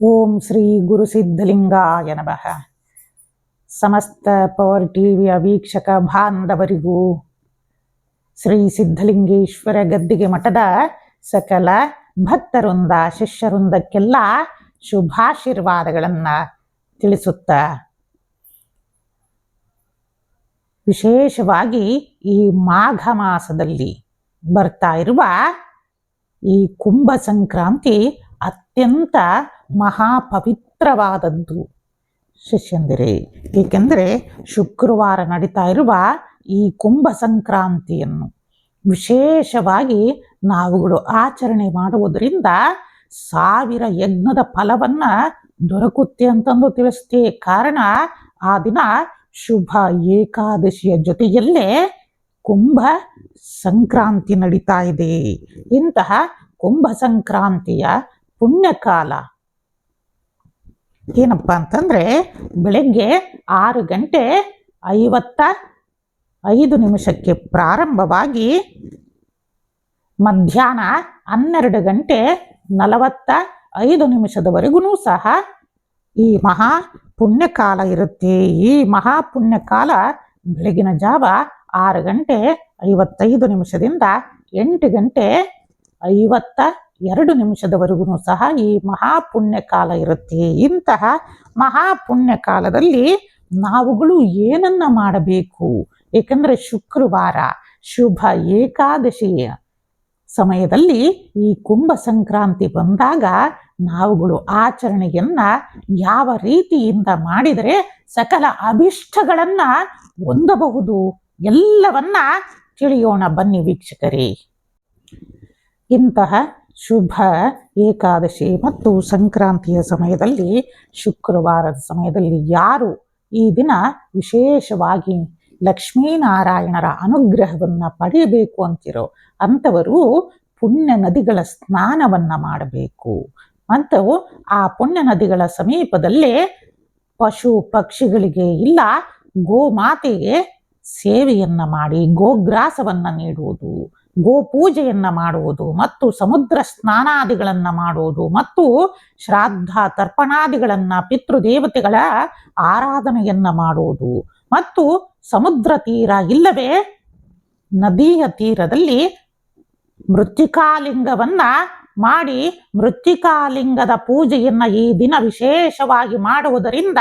ಓಂ ಶ್ರೀ ಗುರು ಸಿದ್ಧಲಿಂಗಾಯ ನಮಃ. ಸಮಸ್ತ ಪವರ್ ಟಿವಿಯ ವೀಕ್ಷಕ ಬಾಂಧವರಿಗೂ ಶ್ರೀ ಸಿದ್ಧಲಿಂಗೇಶ್ವರ ಗದ್ದಿಗೆ ಮಠದ ಸಕಲ ಭಕ್ತವೃಂದ ಶಿಷ್ಯವೃಂದಕ್ಕೆಲ್ಲ ಶುಭಾಶೀರ್ವಾದಗಳನ್ನು ತಿಳಿಸುತ್ತಾ, ವಿಶೇಷವಾಗಿ ಈ ಮಾಘ ಮಾಸದಲ್ಲಿ ಬರ್ತಾ ಇರುವ ಈ ಕುಂಭ ಸಂಕ್ರಾಂತಿ ಅತ್ಯಂತ ಮಹಾಪವಿತ್ರವಾದದ್ದು ಶಿಷ್ಯಂದಿರೇ. ಏಕೆಂದರೆ ಶುಕ್ರವಾರ ನಡೀತಾ ಇರುವ ಈ ಕುಂಭ ಸಂಕ್ರಾಂತಿಯನ್ನು ವಿಶೇಷವಾಗಿ ನಾವುಗಳು ಆಚರಣೆ ಮಾಡುವುದರಿಂದ 1000 ಯಜ್ಞದ ಫಲವನ್ನು ದೊರಕುತ್ತೆ ಅಂತಂದು ತಿಳಿಸ್ತೇ. ಕಾರಣ ಆ ದಿನ ಶುಭ ಏಕಾದಶಿಯ ಜೊತೆಯಲ್ಲೇ ಕುಂಭ ಸಂಕ್ರಾಂತಿ ನಡೀತಾ ಇದೆ. ಇಂತಹ ಕುಂಭ ಸಂಕ್ರಾಂತಿಯ ಪುಣ್ಯಕಾಲ ಏನಪ್ಪ ಅಂತಂದರೆ, ಬೆಳಗ್ಗೆ 6:55 ಪ್ರಾರಂಭವಾಗಿ ಮಧ್ಯಾಹ್ನ 12:45 ಸಹ ಈ ಮಹಾ ಪುಣ್ಯಕಾಲ ಇರುತ್ತೆ. ಈ ಮಹಾ ಪುಣ್ಯಕಾಲ ಬೆಳಗಿನ ಜಾವ 6:55 8:52 ಸಹ ಈ ಮಹಾಪುಣ್ಯಕಾಲ ಇರುತ್ತೆ. ಇಂತಹ ಮಹಾಪುಣ್ಯಕಾಲದಲ್ಲಿ ನಾವುಗಳು ಏನನ್ನ ಮಾಡಬೇಕು? ಏಕೆಂದರೆ ಶುಕ್ರವಾರ ಶುಭ ಏಕಾದಶಿಯ ಸಮಯದಲ್ಲಿ ಈ ಕುಂಭ ಸಂಕ್ರಾಂತಿ ಬಂದಾಗ ನಾವುಗಳು ಆಚರಣೆಯನ್ನ ಯಾವ ರೀತಿಯಿಂದ ಮಾಡಿದರೆ ಸಕಲ ಅಭಿಷ್ಟಗಳನ್ನ ಹೊಂದಬಹುದು ಎಲ್ಲವನ್ನ ತಿಳಿಯೋಣ ಬನ್ನಿ ವೀಕ್ಷಕರೇ. ಇಂತಹ ಶುಭ ಏಕಾದಶಿ ಮತ್ತು ಸಂಕ್ರಾಂತಿಯ ಸಮಯದಲ್ಲಿ, ಶುಕ್ರವಾರದ ಸಮಯದಲ್ಲಿ ಯಾರು ಈ ದಿನ ವಿಶೇಷವಾಗಿ ಲಕ್ಷ್ಮೀನಾರಾಯಣರ ಅನುಗ್ರಹವನ್ನು ಪಡೆಯಬೇಕು ಅಂತಿರೋ ಅಂಥವರು ಪುಣ್ಯ ನದಿಗಳ ಸ್ನಾನವನ್ನು ಮಾಡಬೇಕು. ಮತ್ತು ಆ ಪುಣ್ಯ ನದಿಗಳ ಸಮೀಪದಲ್ಲೇ ಪಶು ಪಕ್ಷಿಗಳಿಗೆ ಇಲ್ಲ ಗೋಮಾತೆಗೆ ಸೇವೆಯನ್ನು ಮಾಡಿ ಗೋಗ್ರಾಸವನ್ನು ನೀಡುವುದು, ಗೋಪೂಜೆಯನ್ನು ಮಾಡುವುದು ಮತ್ತು ಸಮುದ್ರ ಸ್ನಾನಾದಿಗಳನ್ನು ಮಾಡುವುದು ಮತ್ತು ಶ್ರಾದ್ದ ತರ್ಪಣಾದಿಗಳನ್ನು ಪಿತೃದೇವತೆಗಳ ಆರಾಧನೆಯನ್ನು ಮಾಡುವುದು ಮತ್ತು ಸಮುದ್ರ ತೀರ ಇಲ್ಲವೇ ನದಿಯ ತೀರದಲ್ಲಿ ಮೃತ್ತಿಕಾಲಿಂಗವನ್ನು ಮಾಡಿ ಮೃತ್ತಿಕಾಲಿಂಗದ ಪೂಜೆಯನ್ನು ಈ ದಿನ ವಿಶೇಷವಾಗಿ ಮಾಡುವುದರಿಂದ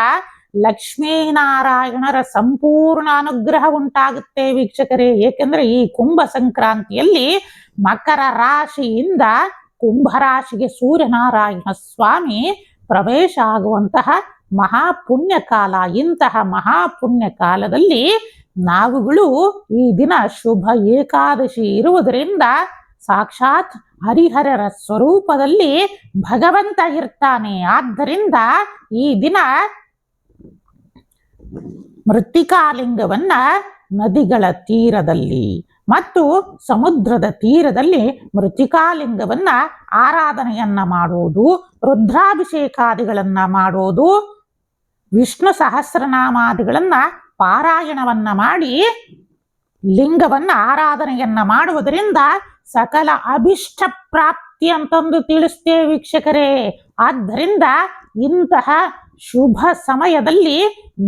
ಲಕ್ಷ್ಮೀನಾರಾಯಣರ ಸಂಪೂರ್ಣ ಅನುಗ್ರಹ ಉಂಟಾಗುತ್ತೆ ವೀಕ್ಷಕರೇ. ಏಕೆಂದರೆ ಈ ಕುಂಭ ಸಂಕ್ರಾಂತಿಯಲ್ಲಿ ಮಕರ ರಾಶಿಯಿಂದ ಕುಂಭರಾಶಿಗೆ ಸೂರ್ಯನಾರಾಯಣ ಸ್ವಾಮಿ ಪ್ರವೇಶ ಆಗುವಂತಹ ಮಹಾಪುಣ್ಯಕಾಲ. ಇಂತಹ ಮಹಾಪುಣ್ಯಕಾಲದಲ್ಲಿ ನಾವುಗಳು ಈ ದಿನ ಶುಭ ಏಕಾದಶಿ ಇರುವುದರಿಂದ ಸಾಕ್ಷಾತ್ ಹರಿಹರರ ಸ್ವರೂಪದಲ್ಲಿ ಭಗವಂತ ಇರ್ತಾನೆ. ಆದ್ದರಿಂದ ಈ ದಿನ ಮೃತ್ತಿಕಾಲಿಂಗವನ್ನ ನದಿಗಳ ತೀರದಲ್ಲಿ ಮತ್ತು ಸಮುದ್ರದ ತೀರದಲ್ಲಿ ಮೃತ್ತಿಕಾಲಿಂಗವನ್ನ ಆರಾಧನೆಯನ್ನ ಮಾಡುವುದು, ರುದ್ರಾಭಿಷೇಕಾದಿಗಳನ್ನ ಮಾಡುವುದು, ವಿಷ್ಣು ಸಹಸ್ರನಾಮಾದಿಗಳನ್ನ ಪಾರಾಯಣವನ್ನ ಮಾಡಿ ಲಿಂಗವನ್ನ ಆರಾಧನೆಯನ್ನ ಮಾಡುವುದರಿಂದ ಸಕಲ ಅಭಿಷ್ಟ ಪ್ರಾಪ್ತಿ ಅಂತಂದು ತಿಳಿಸ್ತೇ ವೀಕ್ಷಕರೇ. ಆದ್ದರಿಂದ ಇಂತಹ ಶುಭ ಸಮಯದಲ್ಲಿ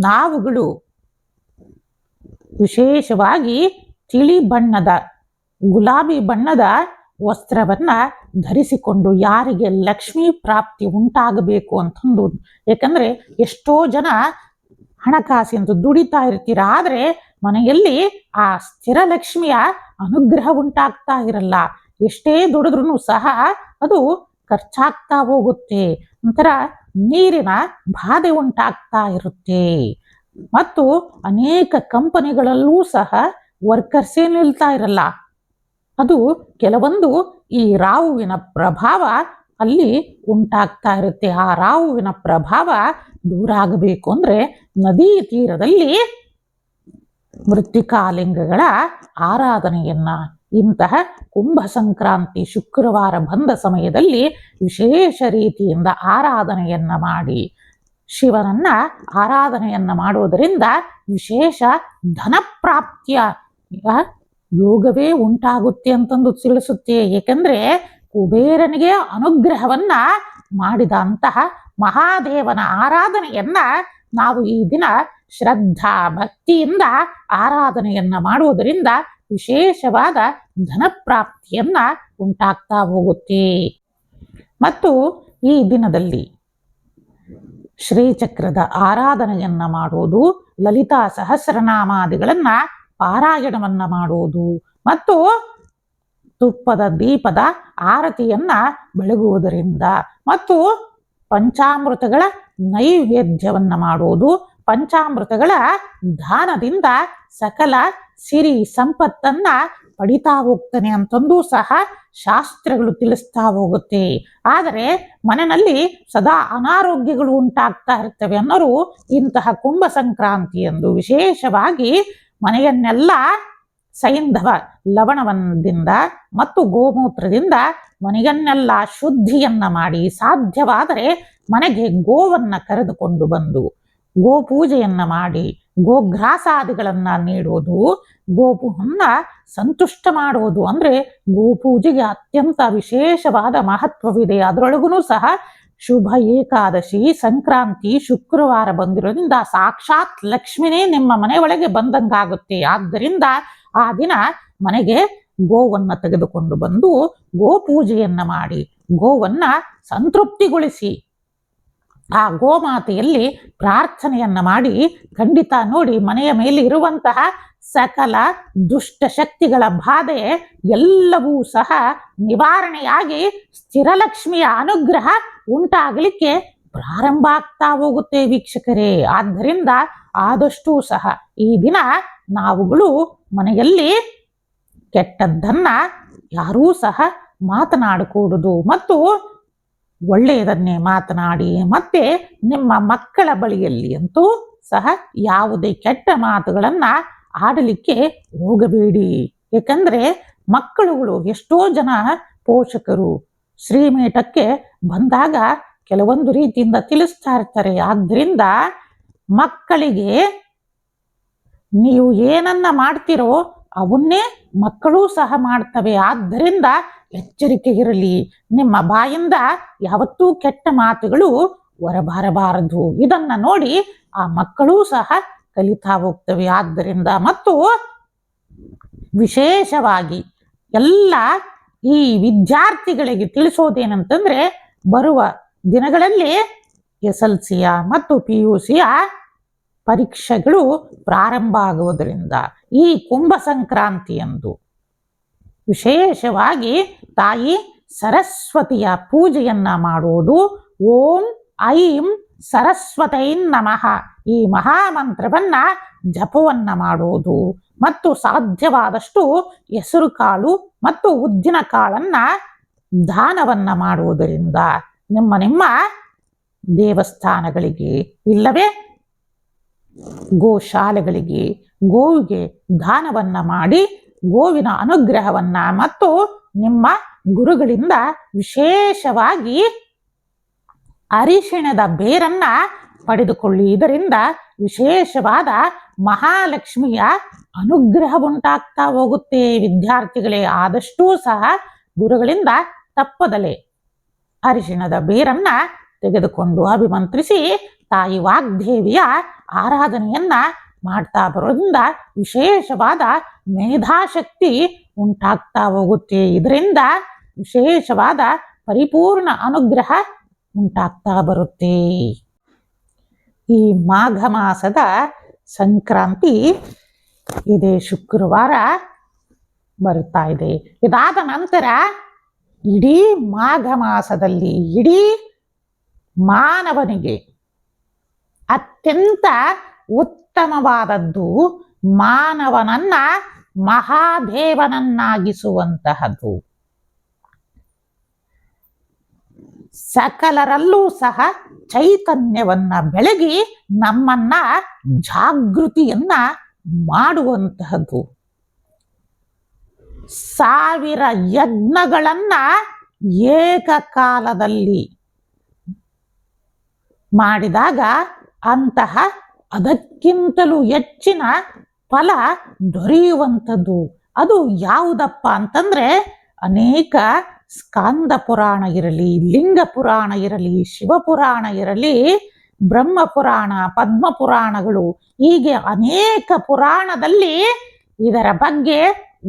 ನಾವುಗಳು ವಿಶೇಷವಾಗಿ ತಿಳಿ ಬಣ್ಣದ ಗುಲಾಬಿ ಬಣ್ಣದ ವಸ್ತ್ರವನ್ನ ಧರಿಸಿಕೊಂಡು ಯಾರಿಗೆ ಲಕ್ಷ್ಮೀ ಪ್ರಾಪ್ತಿ ಉಂಟಾಗಬೇಕು ಅಂತಂದು, ಯಾಕಂದ್ರೆ ಎಷ್ಟೋ ಜನ ಹಣಕಾಸಿಂದು ದುಡಿತಾ ಇರ್ತೀರ, ಆದರೆ ಮನೆಯಲ್ಲಿ ಆ ಸ್ಥಿರ ಲಕ್ಷ್ಮಿಯ ಅನುಗ್ರಹ ಉಂಟಾಗ್ತಾ ಇರಲ್ಲ. ಎಷ್ಟೇ ದುಡಿದ್ರೂ ಸಹ ಅದು ಖರ್ಚಾಗ್ತಾ ಹೋಗುತ್ತೆ. ಒಂಥರ ನೀರಿನ ಬಾಧೆ ಉಂಟಾಗ್ತಾ ಇರುತ್ತೆ. ಮತ್ತು ಅನೇಕ ಕಂಪನಿಗಳಲ್ಲೂ ಸಹ ವರ್ಕರ್ಸೇ ನಿಲ್ತಾ ಇರಲ್ಲ. ಅದು ಕೆಲವೊಂದು ಈ ರಾಹುವಿನ ಪ್ರಭಾವ ಅಲ್ಲಿ ಉಂಟಾಗ್ತಾ ಇರುತ್ತೆ. ಆ ರಾಹುವಿನ ಪ್ರಭಾವ ದೂರ ಆಗಬೇಕು ಅಂದ್ರೆ ನದಿ ತೀರದಲ್ಲಿ ಮೃತ್ತಿಕಾಲಿಂಗಗಳ ಆರಾಧನೆಯನ್ನ ಇಂತಹ ಕುಂಭ ಸಂಕ್ರಾಂತಿ ಶುಕ್ರವಾರ ಬಂದ ಸಮಯದಲ್ಲಿ ವಿಶೇಷ ರೀತಿಯಿಂದ ಆರಾಧನೆಯನ್ನ ಮಾಡಿ ಶಿವನನ್ನ ಆರಾಧನೆಯನ್ನ ಮಾಡುವುದರಿಂದ ವಿಶೇಷ ಧನಪ್ರಾಪ್ತಿಯ ಯೋಗವೇ ಉಂಟಾಗುತ್ತೆ ಅಂತಂದು ತಿಳಿಸುತ್ತೆ. ಏಕೆಂದ್ರೆ ಕುಬೇರನಿಗೆ ಅನುಗ್ರಹವನ್ನ ಮಾಡಿದ ಅಂತಹ ಮಹಾದೇವನ ಆರಾಧನೆಯನ್ನ ನಾವು ಈ ದಿನ ಶ್ರದ್ಧಾ ಭಕ್ತಿಯಿಂದ ಆರಾಧನೆಯನ್ನ ಮಾಡುವುದರಿಂದ ವಿಶೇಷವಾದ ಧನಪ್ರಾಪ್ತಿಯನ್ನ ಉಂಟಾಗ್ತಾ ಹೋಗುತ್ತೆ. ಮತ್ತು ಈ ದಿನದಲ್ಲಿ ಶ್ರೀಚಕ್ರದ ಆರಾಧನೆಯನ್ನ ಮಾಡುವುದು, ಲಲಿತಾ ಸಹಸ್ರನಾಮಾದಿಗಳನ್ನ ಪಾರಾಯಣವನ್ನ ಮಾಡುವುದು ಮತ್ತು ತುಪ್ಪದ ದೀಪದ ಆರತಿಯನ್ನ ಬೆಳಗುವುದರಿಂದ ಮತ್ತು ಪಂಚಾಮೃತಗಳ ನೈವೇದ್ಯವನ್ನ ಮಾಡುವುದು, ಪಂಚಾಮೃತಗಳ ದಾನದಿಂದ ಸಕಲ ಸಿರಿ ಸಂಪತ್ತನ್ನ ಪಡಿತಾ ಹೋಗ್ತಾನೆ ಅಂತಂದು ಸಹ ಶಾಸ್ತ್ರಗಳು ತಿಳಿಸ್ತಾ ಹೋಗುತ್ತೆ. ಆದರೆ ಮನೆಯಲ್ಲಿ ಸದಾ ಅನಾರೋಗ್ಯಗಳು ಉಂಟಾಗ್ತಾ ಇರ್ತವೆ ಅನ್ನೋರು ಇಂತಹ ಕುಂಭ ಸಂಕ್ರಾಂತಿ ಎಂದು ವಿಶೇಷವಾಗಿ ಮನೆಯನ್ನೆಲ್ಲ ಸೈಂಧವ ಲವಣದಿಂದ ಮತ್ತು ಗೋಮೂತ್ರದಿಂದ ಮನೆಯನ್ನೆಲ್ಲ ಶುದ್ಧಿಯನ್ನ ಮಾಡಿ ಸಾಧ್ಯವಾದರೆ ಮನೆಗೆ ಗೋವನ್ನ ಕರೆದುಕೊಂಡು ಬಂದು ಗೋಪೂಜೆಯನ್ನ ಮಾಡಿ ಗೋಗ್ರಾಸಾದಿಗಳನ್ನ ನೀಡುವುದು, ಗೋಪುವನ್ನ ಸಂತುಷ್ಟ ಮಾಡುವುದು. ಅಂದ್ರೆ ಗೋಪೂಜೆಗೆ ಅತ್ಯಂತ ವಿಶೇಷವಾದ ಮಹತ್ವವಿದೆ. ಅದರೊಳಗೂ ಸಹ ಶುಭ ಏಕಾದಶಿ ಸಂಕ್ರಾಂತಿ ಶುಕ್ರವಾರ ಬಂದಿರೋದ್ರಿಂದ ಸಾಕ್ಷಾತ್ ಲಕ್ಷ್ಮಿನೇ ನಿಮ್ಮ ಮನೆ ಒಳಗೆ ಬಂದಂಗಾಗುತ್ತೆ. ಆದ್ದರಿಂದ ಆ ದಿನ ಮನೆಗೆ ಗೋವನ್ನ ತೆಗೆದುಕೊಂಡು ಬಂದು ಗೋಪೂಜೆಯನ್ನ ಮಾಡಿ ಗೋವನ್ನ ಸಂತೃಪ್ತಿಗೊಳಿಸಿ ಆ ಗೋಮಾತೆಯಲ್ಲಿ ಪ್ರಾರ್ಥನೆಯನ್ನ ಮಾಡಿ ಖಂಡಿತ ನೋಡಿ ಮನೆಯ ಮೇಲೆ ಇರುವಂತಹ ಸಕಲ ದುಷ್ಟ ಶಕ್ತಿಗಳ ಬಾಧೆ ಎಲ್ಲವೂ ಸಹ ನಿವಾರಣೆಯಾಗಿ ಸ್ಥಿರಲಕ್ಷ್ಮಿಯ ಅನುಗ್ರಹ ಉಂಟಾಗಲಿಕ್ಕೆ ಪ್ರಾರಂಭ ಆಗ್ತಾ ಹೋಗುತ್ತೆ ವೀಕ್ಷಕರೇ. ಆದ್ದರಿಂದ ಆದಷ್ಟು ಸಹ ಈ ದಿನ ನಾವುಗಳು ಮನೆಯಲ್ಲಿ ಕೆಟ್ಟದ್ದನ್ನ ಯಾರೂ ಸಹ ಮಾತನಾಡಕೂಡದು ಮತ್ತು ಒಳ್ಳೆಯದನ್ನೇ ಮಾತನಾಡಿ ಮತ್ತೆ ನಿಮ್ಮ ಮಕ್ಕಳ ಬಳಿಯಲ್ಲಿ ಅಂತೂ ಸಹ ಯಾವುದೇ ಕೆಟ್ಟ ಮಾತುಗಳನ್ನ ಆಡಲಿಕ್ಕೆ ಹೋಗಬೇಡಿ. ಏಕೆಂದ್ರೆ ಮಕ್ಕಳುಗಳು ಎಷ್ಟೋ ಜನ ಪೋಷಕರು ಶ್ರೀಮೇಟಕ್ಕೆ ಬಂದಾಗ ಕೆಲವೊಂದು ರೀತಿಯಿಂದ ತಿಳಿಸ್ತಾ ಇರ್ತಾರೆ. ಆದ್ದರಿಂದ ಮಕ್ಕಳಿಗೆ ನೀವು ಏನನ್ನ ಮಾಡ್ತಿರೋ ಅವನ್ನೇ ಮಕ್ಕಳೂ ಸಹ ಮಾಡ್ತವೆ. ಆದ್ದರಿಂದ ಎಚ್ಚರಿಕೆ ಇರಲಿ. ನಿಮ್ಮ ಬಾಯಿಂದ ಯಾವತ್ತೂ ಕೆಟ್ಟ ಮಾತುಗಳು ಹೊರಬರಬಾರದು. ಇದನ್ನ ನೋಡಿ ಆ ಮಕ್ಕಳೂ ಸಹ ಕಲಿತಾ ಹೋಗ್ತವೆ. ಆದ್ದರಿಂದ ಮತ್ತು ವಿಶೇಷವಾಗಿ ಎಲ್ಲ ಈ ವಿದ್ಯಾರ್ಥಿಗಳಿಗೆ ತಿಳಿಸೋದೇನಂತಂದ್ರೆ ಬರುವ ದಿನಗಳಲ್ಲಿ SLCಯ ಮತ್ತು PUCಯ ಪರೀಕ್ಷೆಗಳು ಪ್ರಾರಂಭ ಆಗುವುದರಿಂದ ಈ ಕುಂಭ ಸಂಕ್ರಾಂತಿಯಂದು ವಿಶೇಷವಾಗಿ ತಾಯಿ ಸರಸ್ವತಿಯ ಪೂಜೆಯನ್ನ ಮಾಡುವುದು. ಓಂ ಐಂ ಸರಸ್ವತೈ ನಮಃ ಈ ಮಹಾಮಂತ್ರವನ್ನ ಜಪವನ್ನ ಮಾಡುವುದು ಮತ್ತು ಸಾಧ್ಯವಾದಷ್ಟು ಹೆಸರು ಕಾಳು ಮತ್ತು ಉದ್ದಿನ ಕಾಳನ್ನ ದಾನವನ್ನ ಮಾಡುವುದರಿಂದ ನಿಮ್ಮ ದೇವಸ್ಥಾನಗಳಿಗೆ ಇಲ್ಲವೇ ಗೋಶಾಲೆಗಳಿಗೆ ಗೋವಿಗೆ ದಾನವನ್ನ ಮಾಡಿ ಗೋವಿನ ಅನುಗ್ರಹವನ್ನ ಮತ್ತು ನಿಮ್ಮ ಗುರುಗಳಿಂದ ವಿಶೇಷವಾಗಿ ಅರಿಶಿಣದ ಬೇರನ್ನ ಪಡೆದುಕೊಳ್ಳಿ. ಇದರಿಂದ ವಿಶೇಷವಾದ ಮಹಾಲಕ್ಷ್ಮಿಯ ಅನುಗ್ರಹ ಉಂಟಾಗ್ತಾ ಹೋಗುತ್ತೆ ವಿದ್ಯಾರ್ಥಿಗಳೇ. ಆದಷ್ಟೂ ಸಹ ಗುರುಗಳಿಂದ ತಪ್ಪದಲೆ ಅರಿಶಿಣದ ಬೇರನ್ನ ತೆಗೆದುಕೊಂಡು ಅಭಿಮಂತ್ರಿಸಿ ತಾಯಿ ವಾಗ್ದೇವಿಯ ಆರಾಧನೆಯನ್ನ ಮಾಡ್ತಾ ಬರೋದ್ರಿಂದ ವಿಶೇಷವಾದ ಮೇಧಾಶಕ್ತಿ ಉಂಟಾಗ್ತಾ ಹೋಗುತ್ತೆ. ಇದರಿಂದ ವಿಶೇಷವಾದ ಪರಿಪೂರ್ಣ ಅನುಗ್ರಹ ಉಂಟಾಗ್ತಾ ಬರುತ್ತೆ. ಈ ಮಾಘ ಮಾಸದ ಸಂಕ್ರಾಂತಿ ಇದೇ ಶುಕ್ರವಾರ ಬರ್ತಾ ಇದೆ. ಇದಾದ ನಂತರ ಇಡೀ ಮಾಘ ಮಾಸದಲ್ಲಿ ಇಡೀ ಮಾನವನಿಗೆ ಅತ್ಯಂತ ಉತ್ತಮವಾದದ್ದು ಮಾನವನನ್ನ ಮಹಾದೇವನನ್ನಾಗಿಸುವಂತಹದ್ದು. ಸಕಲರಲ್ಲೂ ಸಹ ಚೈತನ್ಯವನ್ನ ಬೆಳಗಿ ನಮ್ಮನ್ನ ಜಾಗೃತಿಯನ್ನ ಮಾಡುವಂತಹದ್ದು. 1000 ಯಜ್ಞಗಳನ್ನ ಏಕಕಾಲದಲ್ಲಿ ಮಾಡಿದಾಗ ಅಂತಹ ಅದಕ್ಕಿಂತಲೂ ಹೆಚ್ಚಿನ ಫಲ ದೊರೆಯುವಂಥದ್ದು. ಅದು ಯಾವುದಪ್ಪ ಅಂತಂದ್ರೆ ಅನೇಕ ಸ್ಕಾಂದ ಪುರಾಣ ಇರಲಿ, ಲಿಂಗ ಪುರಾಣ ಇರಲಿ, ಶಿವಪುರಾಣ ಇರಲಿ, ಬ್ರಹ್ಮ ಪುರಾಣ, ಪದ್ಮ ಪುರಾಣಗಳು, ಹೀಗೆ ಅನೇಕ ಪುರಾಣದಲ್ಲಿ ಇದರ ಬಗ್ಗೆ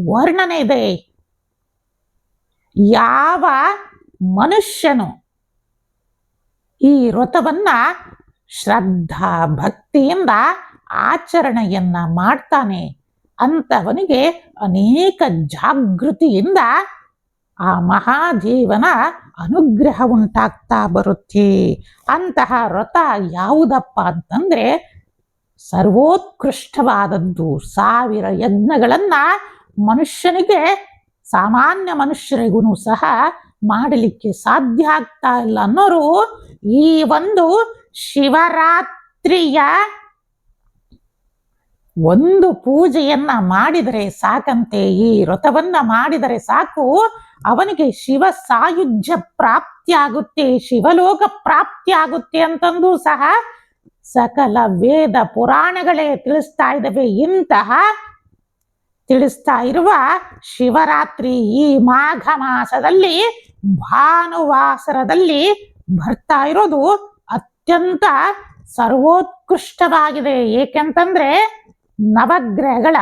ವರ್ಣನೆ ಇದೆ. ಯಾವ ಮನುಷ್ಯನು ಈ ವ್ರತವನ್ನ ಶ್ರದ್ಧಾ ಭಕ್ತಿಯಿಂದ ಆಚರಣೆಯನ್ನ ಮಾಡ್ತಾನೆ ಅಂತವನಿಗೆ ಅನೇಕ ಜಾಗೃತಿಯಿಂದ ಆ ಮಹಾದೇವನ ಅನುಗ್ರಹ ಉಂಟಾಗ್ತಾ ಬರುತ್ತೆ. ಅಂತಹ ವ್ರತ ಯಾವುದಪ್ಪ ಅಂತಂದ್ರೆ ಸರ್ವೋತ್ಕೃಷ್ಟವಾದದ್ದು. 1000 ಯಜ್ಞಗಳನ್ನ ಮನುಷ್ಯನಿಗೆ, ಸಾಮಾನ್ಯ ಮನುಷ್ಯರಿಗೂ ಸಹ ಮಾಡಲಿಕ್ಕೆ ಸಾಧ್ಯ ಆಗ್ತಾ ಇಲ್ಲ ಅನ್ನೋರು ಈ ಒಂದು ಶಿವರಾತ್ರಿಯ ಒಂದು ಪೂಜೆಯನ್ನ ಮಾಡಿದರೆ ಸಾಕಂತೆ, ಈ ವ್ರತವನ್ನ ಮಾಡಿದರೆ ಸಾಕು, ಅವನಿಗೆ ಶಿವ ಸಾಯುಜ್ಯ ಪ್ರಾಪ್ತಿಯಾಗುತ್ತೆ, ಶಿವಲೋಕ ಪ್ರಾಪ್ತಿಯಾಗುತ್ತೆ ಅಂತಂದು ಸಹ ಸಕಲ ವೇದ ಪುರಾಣಗಳೇ ತಿಳಿಸ್ತಾ ಇರುವ ಶಿವರಾತ್ರಿ ಈ ಮಾಘ ಮಾಸದಲ್ಲಿ ಭಾನುವಾಸರದಲ್ಲಿ ಬರ್ತಾ ಇರೋದು ಅತ್ಯಂತ ಸರ್ವೋತ್ಕೃಷ್ಟವಾಗಿದೆ. ಏಕೆಂತಂದ್ರೆ ನವಗ್ರಹಗಳ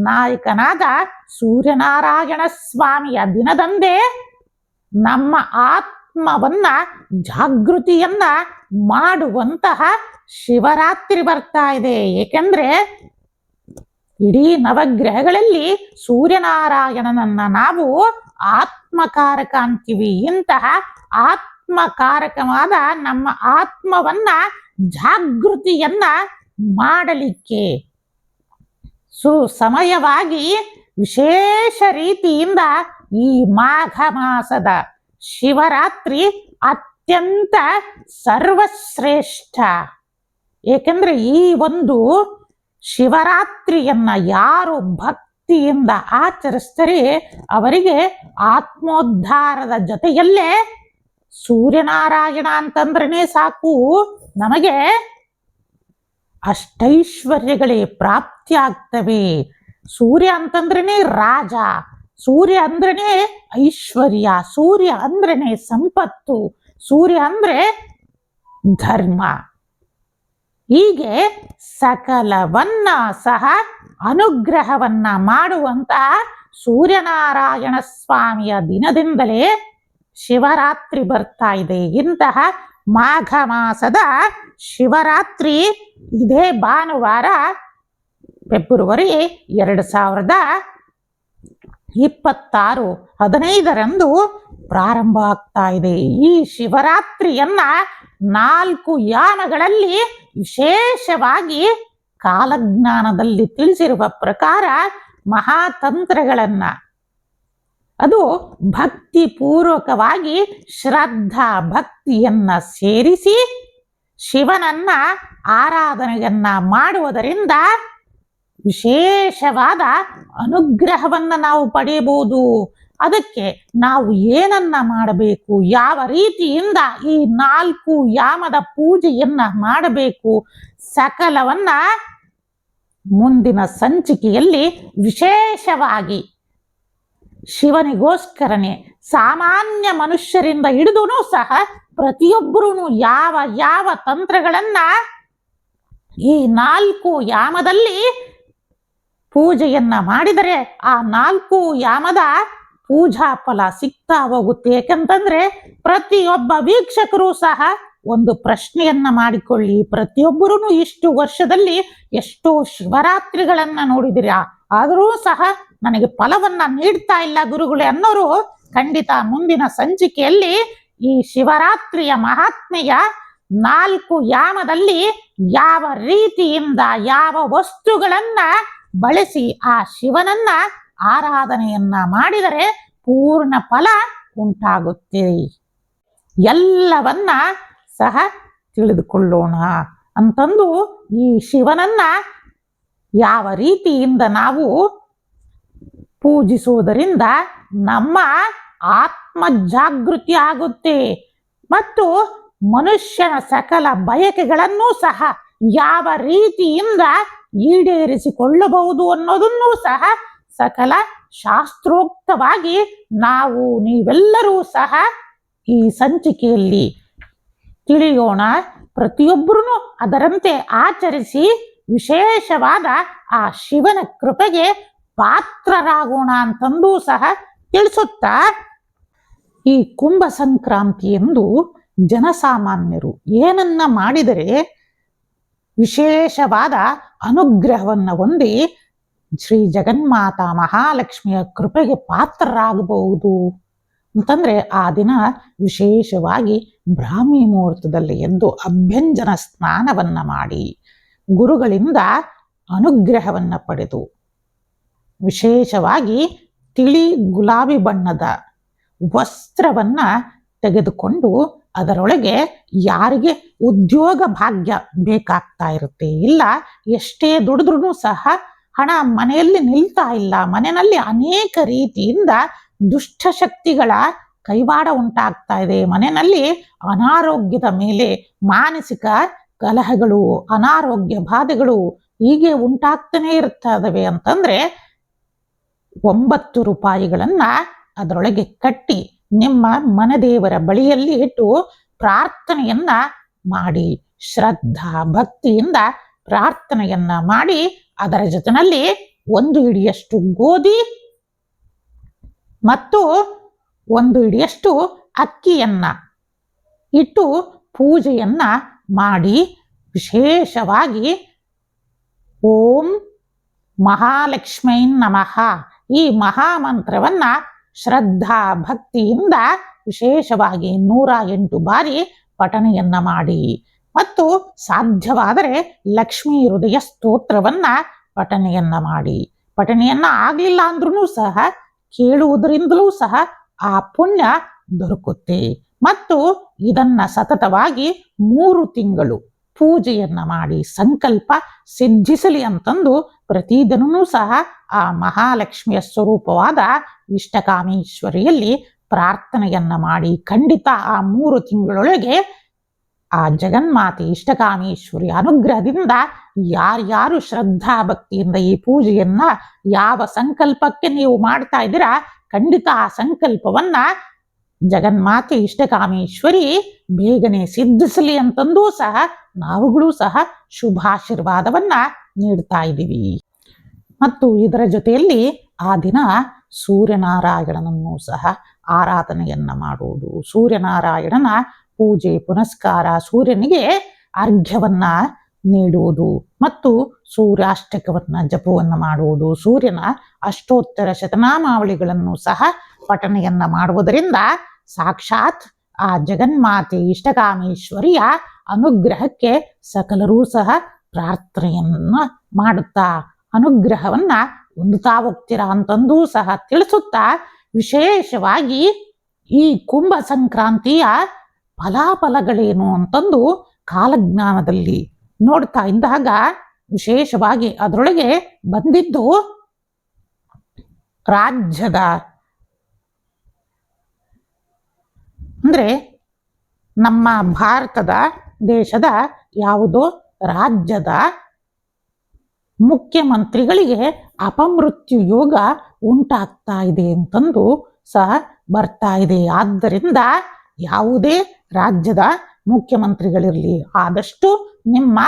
ನಾಯಕನಾದ ಸೂರ್ಯನಾರಾಯಣ ಸ್ವಾಮಿಯ ದಿನದಂದೇ ನಮ್ಮ ಆತ್ಮವನ್ನ ಜಾಗೃತಿಯನ್ನ ಮಾಡುವಂತಹ ಶಿವರಾತ್ರಿ ಬರ್ತಾ ಇದೆ. ಏಕೆಂದ್ರೆ ಇಡೀ ನವಗ್ರಹಗಳಲ್ಲಿ ಸೂರ್ಯನಾರಾಯಣನನ್ನ ನಾವು ಆತ್ಮಕಾರಕ ಅಂತೀವಿ. ಇಂತಹ ಆತ್ಮಕಾರಕವಾದ ನಮ್ಮ ಆತ್ಮವನ್ನ ಜಾಗೃತಿಯನ್ನ ಮಾಡಲಿಕ್ಕೆ ಸುಸಮಯವಾಗಿ ವಿಶೇಷ ರೀತಿಯಿಂದ ಈ ಮಾಘ ಮಾಸದ ಶಿವರಾತ್ರಿ ಅತ್ಯಂತ ಸರ್ವಶ್ರೇಷ್ಠ. ಏಕೆಂದ್ರೆ ಈ ಒಂದು ಶಿವರಾತ್ರಿಯನ್ನ ಯಾರು ಭಕ್ತಿಯಿಂದ ಆಚರಿಸ್ತಾರೆ ಅವರಿಗೆ ಆತ್ಮೋದ್ಧಾರದ ಜೊತೆಯಲ್ಲೇ ಸೂರ್ಯನಾರಾಯಣ ಅಂತಂದ್ರನೇ ಸಾಕು, ನಮಗೆ ಅಷ್ಟೈಶ್ವರ್ಯಗಳೇ ಪ್ರಾಪ್ತಿ ಆಗ್ತವೆ. ಸೂರ್ಯ ಅಂತಂದ್ರನೇ ರಾಜ, ಸೂರ್ಯ ಅಂದ್ರನೇ ಐಶ್ವರ್ಯ, ಸೂರ್ಯ ಅಂದ್ರನೇ ಸಂಪತ್ತು, ಸೂರ್ಯ ಅಂದ್ರೆ ಧರ್ಮ. ಹೀಗೆ ಸಕಲವನ್ನ ಸಹ ಅನುಗ್ರಹವನ್ನ ಮಾಡುವಂತಹ ಸೂರ್ಯನಾರಾಯಣ ಸ್ವಾಮಿಯ ದಿನದಿಂದಲೇ ಶಿವರಾತ್ರಿ ಬರ್ತಾ ಇದೆ. ಇಂತಹ ಮಾಘ ಮಾಸದ ಶಿವರಾತ್ರಿ ಇದೇ ಭಾನುವಾರ ಫೆಬ್ರವರಿ 2026 15ರಂದು ಪ್ರಾರಂಭ ಆಗ್ತಾ ಇದೆ. ಈ ಶಿವರಾತ್ರಿಯನ್ನ 4 ಯಾಮಗಳಲ್ಲಿ ವಿಶೇಷವಾಗಿ ಕಾಲಜ್ಞಾನದಲ್ಲಿ ತಿಳಿಸಿರುವ ಪ್ರಕಾರ ಮಹಾತಂತ್ರಗಳನ್ನ ಅದು ಭಕ್ತಿ ಪೂರ್ವಕವಾಗಿ ಶ್ರದ್ಧಾ ಭಕ್ತಿಯನ್ನ ಸೇರಿಸಿ ಶಿವನನ್ನ ಆರಾಧನೆಯನ್ನ ಮಾಡುವುದರಿಂದ ವಿಶೇಷವಾದ ಅನುಗ್ರಹವನ್ನ ನಾವು ಪಡೆಯಬಹುದು. ಅದಕ್ಕೆ ನಾವು ಏನನ್ನ ಮಾಡಬೇಕು, ಯಾವ ರೀತಿಯಿಂದ ಈ 4 ಯಾಮದ ಪೂಜೆಯನ್ನ ಮಾಡಬೇಕು, ಸಕಲವನ್ನ ಮುಂದಿನ ಸಂಚಿಕೆಯಲ್ಲಿ ವಿಶೇಷವಾಗಿ ಶಿವನಿಗೋಸ್ಕರನೇ ಸಾಮಾನ್ಯ ಮನುಷ್ಯರಿಂದ ಹಿಡಿದು ಸಹ ಪ್ರತಿಯೊಬ್ಬರೂ ಯಾವ ತಂತ್ರಗಳನ್ನ ಈ 4 ಯಾಮದಲ್ಲಿ ಪೂಜೆಯನ್ನ ಮಾಡಿದರೆ ಆ 4 ಯಾಮದ ಪೂಜಾ ಫಲ ಸಿಗ್ತಾ ಹೋಗುತ್ತೆ. ಯಾಕಂತಂದ್ರೆ ಪ್ರತಿಯೊಬ್ಬ ವೀಕ್ಷಕರು ಸಹ ಒಂದು ಪ್ರಶ್ನೆಯನ್ನ ಮಾಡಿಕೊಳ್ಳಿ, ಪ್ರತಿಯೊಬ್ಬರೂ ಇಷ್ಟು ವರ್ಷದಲ್ಲಿ ಎಷ್ಟೋ ಶಿವರಾತ್ರಿಗಳನ್ನ ನೋಡಿದಿರಾ, ಆದರೂ ಸಹ ನನಗೆ ಫಲವನ್ನ ನೀಡ್ತಾ ಇಲ್ಲ ಗುರುಗಳೇ ಅನ್ನೋರು ಖಂಡಿತ ಮುಂದಿನ ಸಂಚಿಕೆಯಲ್ಲಿ ಈ ಶಿವರಾತ್ರಿಯ ಮಹಾತ್ಮೆಯ 4 ಯಾಮದಲ್ಲಿ ಯಾವ ರೀತಿಯಿಂದ ಯಾವ ವಸ್ತುಗಳನ್ನ ಬಳಸಿ ಆ ಶಿವನನ್ನ ಆರಾಧನೆಯನ್ನ ಮಾಡಿದರೆ ಪೂರ್ಣ ಫಲ ಉಂಟಾಗುತ್ತೆ ಎಲ್ಲವನ್ನ ಸಹ ತಿಳಿದುಕೊಳ್ಳೋಣ ಅಂತಂದು ಈ ಶಿವನನ್ನ ಯಾವ ರೀತಿಯಿಂದ ನಾವು ಪೂಜಿಸುವುದರಿಂದ ನಮ್ಮ ಆತ್ಮ ಜಾಗೃತಿ ಆಗುತ್ತೆ ಮತ್ತು ಮನುಷ್ಯನ ಸಕಲ ಬಯಕೆಗಳನ್ನು ಸಹ ಯಾವ ರೀತಿಯಿಂದ ಈಡೇರಿಸಿಕೊಳ್ಳಬಹುದು ಅನ್ನೋದನ್ನು ಸಹ ಸಕಲ ಶಾಸ್ತ್ರೋಕ್ತವಾಗಿ ನಾವು ನೀವೆಲ್ಲರೂ ಸಹ ಈ ಸಂಚಿಕೆಯಲ್ಲಿ ತಿಳಿಯೋಣ. ಪ್ರತಿಯೊಬ್ಬರೂ ಅದರಂತೆ ಆಚರಿಸಿ ವಿಶೇಷವಾದ ಆ ಶಿವನ ಕೃಪೆಗೆ ಪಾತ್ರರಾಗೋಣ ಅಂತಂದು ಸಹ ತಿಳಿಸುತ್ತಾ, ಈ ಕುಂಭ ಸಂಕ್ರಾಂತಿ ಎಂದು ಜನಸಾಮಾನ್ಯರು ಏನನ್ನ ಮಾಡಿದರೆ ವಿಶೇಷವಾದ ಅನುಗ್ರಹವನ್ನು ಹೊಂದಿ ಶ್ರೀ ಜಗನ್ಮಾತಾ ಮಹಾಲಕ್ಷ್ಮಿಯ ಕೃಪೆಗೆ ಪಾತ್ರರಾಗಬಹುದು ಅಂತಂದ್ರೆ ಆ ದಿನ ವಿಶೇಷವಾಗಿ ಬ್ರಾಹ್ಮಿ ಮುಹೂರ್ತದಲ್ಲಿ ಎದ್ದು ಅಭ್ಯಂಜನ ಸ್ನಾನವನ್ನ ಮಾಡಿ ಗುರುಗಳಿಂದ ಅನುಗ್ರಹವನ್ನ ಪಡೆದು ವಿಶೇಷವಾಗಿ ತಿಳಿ ಗುಲಾಬಿ ಬಣ್ಣದ ವಸ್ತ್ರವನ್ನ ತೆಗೆದುಕೊಂಡು ಅದರೊಳಗೆ ಯಾರಿಗೆ ಉದ್ಯೋಗ ಭಾಗ್ಯ ಬೇಕಾಗ್ತಾ ಇರುತ್ತೆ, ಇಲ್ಲ ಎಷ್ಟೇ ದುಡಿದ್ರೂ ಸಹ ಹಣ ಮನೆಯಲ್ಲಿ ನಿಲ್ತಾ ಇಲ್ಲ, ಮನೆಯಲ್ಲಿ ಅನೇಕ ರೀತಿಯಿಂದ ದುಷ್ಟಶಕ್ತಿಗಳ ಕೈವಾಡ ಉಂಟಾಗ್ತಾ ಇದೆ, ಮನೆಯಲ್ಲಿ ಅನಾರೋಗ್ಯದ ಮೇಲೆ ಮಾನಸಿಕ ಕಲಹಗಳು, ಅನಾರೋಗ್ಯ ಬಾಧೆಗಳು ಹೀಗೆ ಉಂಟಾಗ್ತಾನೆ ಇರ್ತದವೆ ಅಂತಂದ್ರೆ 9 ರೂಪಾಯಿಗಳನ್ನ ಅದರೊಳಗೆ ಕಟ್ಟಿ ನಿಮ್ಮ ಮನದೇವರ ಬಳಿಯಲ್ಲಿ ಇಟ್ಟು ಪ್ರಾರ್ಥನೆಯನ್ನ ಮಾಡಿ, ಶ್ರದ್ಧಾ ಭಕ್ತಿಯಿಂದ ಪ್ರಾರ್ಥನೆಯನ್ನ ಮಾಡಿ ಅದರ ಜೊತೆಯಲ್ಲಿ 1 ಹಿಡಿಯಷ್ಟು ಗೋಧಿ ಮತ್ತು 1 ಹಿಡಿಯಷ್ಟು ಅಕ್ಕಿಯನ್ನ ಇಟ್ಟು ಪೂಜೆಯನ್ನ ಮಾಡಿ ವಿಶೇಷವಾಗಿ ಓಂ ಮಹಾಲಕ್ಷ್ಮೀ ನಮಃ ಈ ಮಹಾಮಂತ್ರವನ್ನ ಶ್ರದ್ಧಾ ಭಕ್ತಿಯಿಂದ ವಿಶೇಷವಾಗಿ 108 ಬಾರಿ ಪಠನೆಯನ್ನ ಮಾಡಿ ಮತ್ತು ಸಾಧ್ಯವಾದರೆ ಲಕ್ಷ್ಮೀ ಹೃದಯ ಸ್ತೋತ್ರವನ್ನ ಪಠನೆಯನ್ನ ಮಾಡಿ. ಪಠನೆಯನ್ನ ಆಗ್ಲಿಲ್ಲ ಅಂದ್ರೂ ಸಹ ಕೇಳುವುದರಿಂದಲೂ ಸಹ ಆ ಪುಣ್ಯ ದೊರಕುತ್ತೆ. ಮತ್ತು ಇದನ್ನ ಸತತವಾಗಿ 3 ತಿಂಗಳು ಪೂಜೆಯನ್ನ ಮಾಡಿ ಸಂಕಲ್ಪ ಸಿದ್ಧಿಸಲಿ ಅಂತಂದು ಪ್ರತಿದಿನವೂ ಸಹ ಆ ಮಹಾಲಕ್ಷ್ಮಿಯ ಸ್ವರೂಪವಾದ ಇಷ್ಟಕಾಮೇಶ್ವರಿಯಲ್ಲಿ ಪ್ರಾರ್ಥನೆಯನ್ನ ಮಾಡಿ ಖಂಡಿತ ಆ 3 ತಿಂಗಳೊಳಗೆ ಆ ಜಗನ್ಮಾತೆ ಇಷ್ಟಕಾಮೇಶ್ವರಿ ಅನುಗ್ರಹದಿಂದ ಯಾರ್ಯಾರು ಶ್ರದ್ಧಾ ಭಕ್ತಿಯಿಂದ ಈ ಪೂಜೆಯನ್ನ ಯಾವ ಸಂಕಲ್ಪಕ್ಕೆ ನೀವು ಮಾಡ್ತಾ ಇದ್ದೀರಾ ಖಂಡಿತ ಆ ಸಂಕಲ್ಪವನ್ನ ಜಗನ್ಮಾತೆ ಇಷ್ಟಕಾಮೇಶ್ವರಿ ಬೇಗನೆ ಸಿದ್ಧಿಸಲಿ ಅಂತಂದೂ ಸಹ ನಾವುಗಳು ಸಹ ಶುಭಾಶೀರ್ವಾದವನ್ನ ನೀಡ್ತಾ ಇದ್ದೀವಿ. ಮತ್ತು ಇದರ ಜೊತೆಯಲ್ಲಿ ಆ ದಿನ ಸೂರ್ಯನಾರಾಯಣನನ್ನು ಸಹ ಆರಾಧನೆಯನ್ನ ಮಾಡುವುದು, ಸೂರ್ಯನಾರಾಯಣನ ಪೂಜೆ ಪುನಸ್ಕಾರ, ಸೂರ್ಯನಿಗೆ ಅರ್ಘ್ಯವನ್ನ ನೀಡುವುದು ಮತ್ತು ಸೂರ್ಯಾಷ್ಟಕವನ್ನ ಜಪವನ್ನ ಮಾಡುವುದು, ಸೂರ್ಯನ ಅಷ್ಟೋತ್ತರ ಶತನಾಮಾವಳಿಗಳನ್ನು ಸಹ ಪಠನೆಯನ್ನ ಮಾಡುವುದರಿಂದ ಸಾಕ್ಷಾತ್ ಆ ಜಗನ್ಮಾತೆ ಇಷ್ಟಕಾಮೇಶ್ವರಿಯ ಅನುಗ್ರಹಕ್ಕೆ ಸಕಲರೂ ಸಹ ಪ್ರಾರ್ಥನೆಯನ್ನ ಮಾಡುತ್ತಾ ಅನುಗ್ರಹವನ್ನ ಹೊಂದುತ್ತಾ ಹೋಗ್ತೀರಾ ಅಂತಂದೂ ಸಹ ತಿಳಿಸುತ್ತಾ, ವಿಶೇಷವಾಗಿ ಈ ಕುಂಭ ಸಂಕ್ರಾಂತಿಯ ಫಲಾಫಲಗಳೇನು ಅಂತಂದು ಕಾಲಜ್ಞಾನದಲ್ಲಿ ನೋಡ್ತಾ ಇದ್ದಾಗ ವಿಶೇಷವಾಗಿ ಅದರೊಳಗೆ ಬಂದಿದ್ದು ರಾಜ್ಯದ ಅಂದ್ರೆ ನಮ್ಮ ಭಾರತದ ದೇಶದ ಯಾವುದೋ ರಾಜ್ಯದ ಮುಖ್ಯಮಂತ್ರಿಗಳಿಗೆ ಅಪಮೃತ್ಯು ಯೋಗ ಉಂಟಾಗ್ತಾ ಇದೆ ಅಂತಂದು ಸಹ ಬರ್ತಾ ಇದೆ. ಆದ್ದರಿಂದ ಯಾವುದೇ ರಾಜ್ಯದ ಮುಖ್ಯಮಂತ್ರಿಗಳಿರಲಿ ಆದಷ್ಟು ನಿಮ್ಮ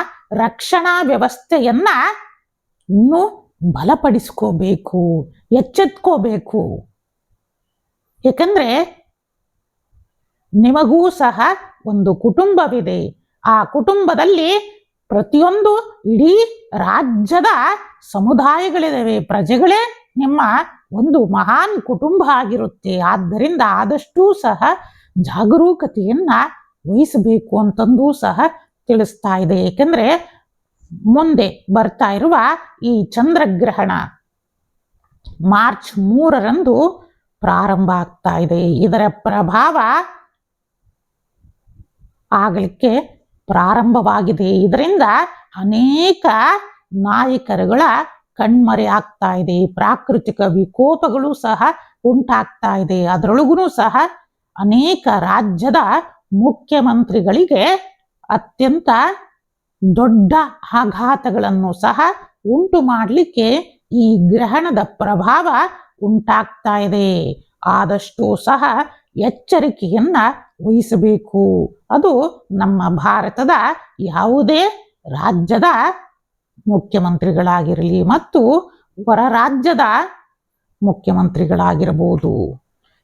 ರಕ್ಷಣಾ ವ್ಯವಸ್ಥೆಯನ್ನ ಇನ್ನೂ ಬಲಪಡಿಸ್ಕೋಬೇಕು, ಎಚ್ಚೆತ್ಕೋಬೇಕು. ಯಾಕಂದ್ರೆ ನಿಮಗೂ ಸಹ ಒಂದು ಕುಟುಂಬವಿದೆ, ಆ ಕುಟುಂಬದಲ್ಲಿ ಪ್ರತಿಯೊಂದು ಇಡೀ ರಾಜ್ಯದ ಸಮುದಾಯಗಳಿವೆ, ಪ್ರಜೆಗಳೇ ನಿಮ್ಮ ಒಂದು ಮಹಾನ್ ಕುಟುಂಬ ಆಗಿರುತ್ತೆ. ಆದ್ದರಿಂದ ಆದಷ್ಟೂ ಸಹ ಜಾಗರೂಕತೆಯನ್ನ ವಹಿಸಬೇಕು ಅಂತಂದು ಸಹ ತಿಳಿಸ್ತಾ ಇದೆ. ಏಕೆಂದ್ರೆ ಮುಂದೆ ಬರ್ತಾ ಇರುವ ಈ ಚಂದ್ರಗ್ರಹಣ ಮಾರ್ಚ್ 3ರಂದು ಪ್ರಾರಂಭ ಆಗ್ತಾ ಇದೆ. ಇದರ ಪ್ರಭಾವ ಆಗಲಿಕ್ಕೆ ಪ್ರಾರಂಭವಾಗಿದೆ. ಇದರಿಂದ ಅನೇಕ ನಾಯಕರುಗಳ ಕಣ್ಮರೆ ಆಗ್ತಾ ಇದೆ, ಪ್ರಾಕೃತಿಕ ವಿಕೋಪಗಳು ಸಹ ಉಂಟಾಗ್ತಾ ಇದೆ. ಅದರೊಳಗೂ ಸಹ ಅನೇಕ ರಾಜ್ಯದ ಮುಖ್ಯಮಂತ್ರಿಗಳಿಗೆ ಅತ್ಯಂತ ದೊಡ್ಡ ಆಘಾತಗಳನ್ನು ಸಹ ಉಂಟು ಮಾಡಲಿಕ್ಕೆ ಈ ಗ್ರಹಣದ ಪ್ರಭಾವ ಉಂಟಾಗ್ತಾ ಇದೆ. ಆದಷ್ಟು ಸಹ ಎಚ್ಚರಿಕೆಯನ್ನ ವಹಿಸಬೇಕು. ಅದು ನಮ್ಮ ಭಾರತದ ಯಾವುದೇ ರಾಜ್ಯದ ಮುಖ್ಯಮಂತ್ರಿಗಳಾಗಿರಲಿ ಮತ್ತು ಹೊರ ರಾಜ್ಯದ ಮುಖ್ಯಮಂತ್ರಿಗಳಾಗಿರಬಹುದು.